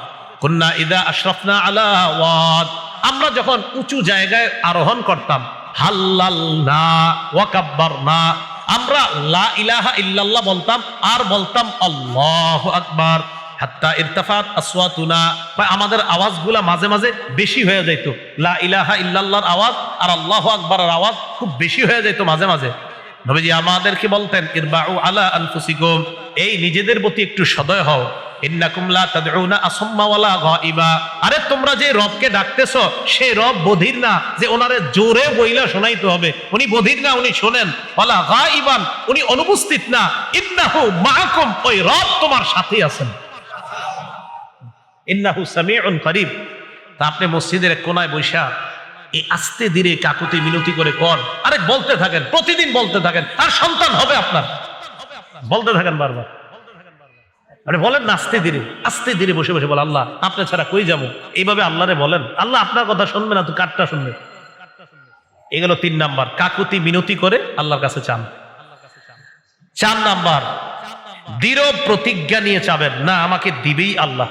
কুন্না ইযা আশরাফনা আলা ওয়াদ, আমরা যখন উঁচু জায়গায় আরোহণ করতাম, হাল্লালনা ওয়া কাব্বারনা, আমরা লা ইলাহা ইল্লাল্লাহ বলতাম আর বলতাম আল্লাহু আকবার, হাত্তা ইরতাফাত আসওয়াতুনা, আমাদের আওয়াজগুলা মাঝে মাঝে বেশি হয়ে যেত। লা ইলাহা ইল্লাল্লাহর আওয়াজ আর আল্লাহু আকবারের আওয়াজ খুব বেশি হয়ে যেত মাঝে মাঝে। নবীজি আমাদেরকে বলতেন, ইরবাউ আলা আনফুসিকুম, এই নিজেদের প্রতি একটু সদয় হও। ইন্নাকুম লা তাদউনা আসাম্মা ওয়ালা গায়বা, আরে তোমরা যে রবকে ডাকতেছো সেই রব বধির না যে ওনারে জোরে বইলা শোনাইতে হবে। উনি বধির না, উনি শোনেন। ওয়ালা গায়বান, উনি অনুপস্থিত না। ইন্নাহু মাআকুম, ওই রব তোমার সাথে আছেন। ইন্নাহু সামিউন করিব। তা আপনি মসজিদের এক কোনায় বৈশা এই আস্তে ধীরে কাকুতি মিনতি করে কর, আরে বলতে থাকেন, প্রতিদিন বলতে থাকেন, আর সন্তান হবে আপনার। বলতে থাকেন বারবার, আরে বলেন না আস্তে ধীরে বসে বসে বল, আল্লাহ আপনি ছাড়া কই যাবো, এইভাবে আল্লাহরে বলেন। আল্লাহ আপনার কথা শুনবে না তো কারটা শুনবে? এগুলো 3 নাম্বার, কাকুতি মিনতি করে আল্লাহর কাছে চান। 4 নাম্বার, দৃঢ় প্রতিজ্ঞা নিয়ে চাবেন, না আমাকে দিবেই আল্লাহ।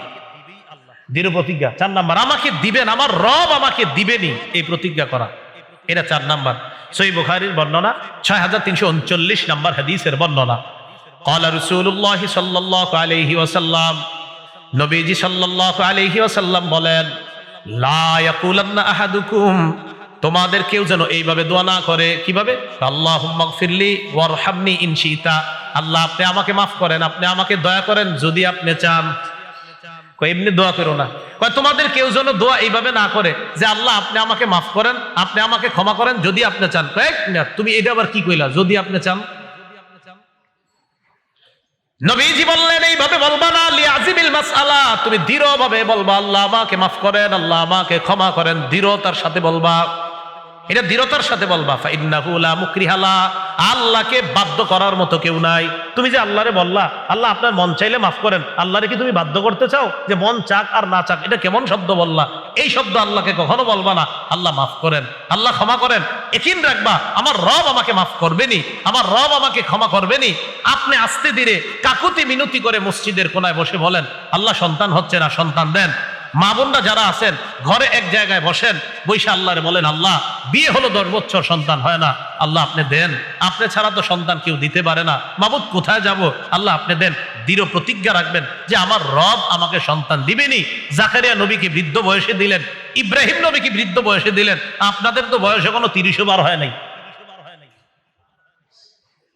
দৃঢ় প্রতিজ্ঞা 4 নাম্বার, আমাকে দিবেন, আমার রব আমাকে দিবেনই, এই প্রতিজ্ঞা করা, এটা 4 নাম্বার। সহিহ বুখারীর বর্ণনা 6339 নাম্বার হাদিসের বর্ণনা। ক্বালা রাসূলুল্লাহ সাল্লাল্লাহু আলাইহি ওয়াসাল্লাম, নবীজি সাল্লাল্লাহু আলাইহি ওয়াসাল্লাম বলেন, লা ইয়াকুলান্না আহাদুকুম, তোমাদের কেউ যেন এইভাবে দোয়া না করে। কিভাবে? আল্লাহুম্মা গফিরলি ওয়ারহামনি ইন শিতা, আল্লাহ আপনি আমাকে মাফ করেন, আপনি আমাকে দয়া করেন যদি আপনি চান। এমনি দোয়া করো না। তোমাদের কেউ যেন দোয়া এইভাবে না করে যে আল্লাহ আপনি আমাকে মাফ করেন, আপনি আমাকে ক্ষমা করেন যদি আপনি চান। তুমি এটা আবার কি কইলা, যদি আপনি চান? নবীজি বললেন এইভাবে বলবা না, লিয়াজিবিল মাসআলা, তুমি দৃঢ়ভাবে বলবা আল্লাহ আমাকে মাফ করেন, আল্লাহ আমাকে ক্ষমা করেন, দৃঢ়তার সাথে বলবা, এটা দৃঢ়তার সাথে বলবা। ফাইন্নাহু লা মুকরিহা লা, আল্লাহকে বাধ্য করার মতো কেউ নাই। তুমি যে আল্লাহরে বললা আল্লাহ আপনার মন চাইলে মাফ করেন, আল্লাহরে কি তুমি বাধ্য করতে চাও যে মন চাক আর না চাক? এটা কেমন শব্দ বললা? এই শব্দ আল্লাহকে কখনো বলবা না। আল্লাহ মাফ করেন, আল্লাহ ক্ষমা করেন, একিন রাখবা আমার রব আমাকে মাফ করবেনি, আমার রব আমাকে ক্ষমা করবেনি। আপনি আস্তে ধীরে কাকুতি মিনতি করে মসজিদের কোনায় বসে বলেন, আল্লাহ সন্তান হচ্ছে না, সন্তান দেন। মা বোনরা যারা আছেন ঘরে এক জায়গায় বসেন, বৈশা আল্লাহরে বলেন, আল্লাহ বিয়ে হলো 10 বছর সন্তান হয় না, আল্লাহ আপনি দেন, আপনি ছাড়া তো সন্তান কেউ দিতে পারে না, মাবুদ কোথায় যাব, আল্লাহ আপনি দেন। দৃঢ় প্রতিজ্ঞা রাখবেন যে আমার রব আমাকে সন্তান দিবেনি। জাকারিয়া নবীকে বৃদ্ধ বয়সে দিলেন, ইব্রাহিম নবীকে বৃদ্ধ বয়সে দিলেন, আপনাদের তো বয়স এখনো 30 বার হয় নাই।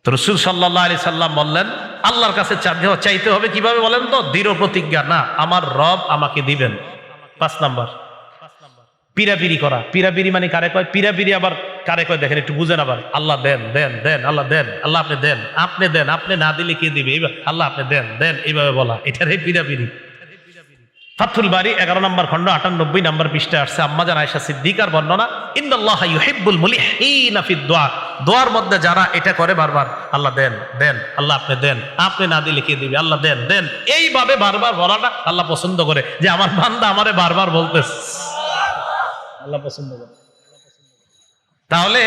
তো রাসূল সাল্লাল্লাহু আলাইহি সাল্লাম বললেন, আল্লাহর কাছে চাইতে হবে কিভাবে বলেন তো? দৃঢ় প্রতিজ্ঞা, না আমার রব আমাকে দিবেন। 5 নাম্বার, পিরাপিরি করা। পিরাপিরি মানে কারে কয়? পিরাপিরি আবার কারে কয় দেখেন, একটু বুঝেন আবার। আল্লাহ দেন দেন দেন, আল্লাহ দেন, আল্লাহ আপনি দেন, আপনি দেন, আপনি না দিলে কে দিবে? আল্লাহ আপনি দেন দেন, এইভাবে বলা, এটারই পিরাপিরি। ফাথুল বারি 11 নম্বর খণ্ড 98 নম্বর পৃষ্ঠায় আসছে আম্মা জান আয়েশা সিদ্দিকার বর্ণনা, ইন্নাল্লাহা ইউহিব্বুল মুলিহিনা ফিদ দুআ, দোয়ার মধ্যে যারা এটা করে বারবার, আল্লাহ দেন দেন, আল্লাহ আপনি দেন, আপনি না দিলে কে দিবে? আল্লাহ দেন দেন, এইভাবে বারবার বলাটা আল্লাহ পছন্দ করে, যে আমার বান্দা আমারে বারবার বলতেছে, আল্লাহ পছন্দ করে। তাহলে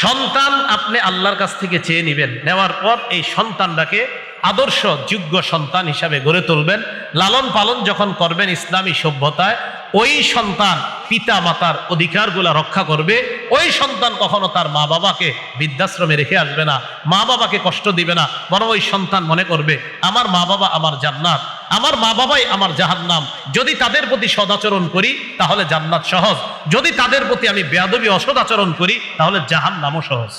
সন্তান আপনি আল্লাহর কাছ থেকে চেয়ে নিবেন, নেওয়ার পর এই সন্তানটাকে আদর্শ যোগ্য সন্তান হিসাবে গড়ে তুলবেন। লালন পালন যখন করবেন ইসলামী সভ্যতায়, ওই সন্তান পিতা মাতার অধিকারগুলা রক্ষা করবে। ওই সন্তান কখনো তার মা বাবাকে বৃদ্ধাশ্রমে রেখে আসবে না, মা বাবাকে কষ্ট দিবে না, বরং ওই সন্তান মনে করবে আমার মা বাবা আমার জান্নাত, আমার মা বাবাই আমার জাহান্নাম। যদি তাদের প্রতি সদাচরণ করি তাহলে জান্নাত সহজ, যদি তাদের প্রতি আমি বেয়াদবি অসদাচরণ করি তাহলে জাহান্নামও সহজ।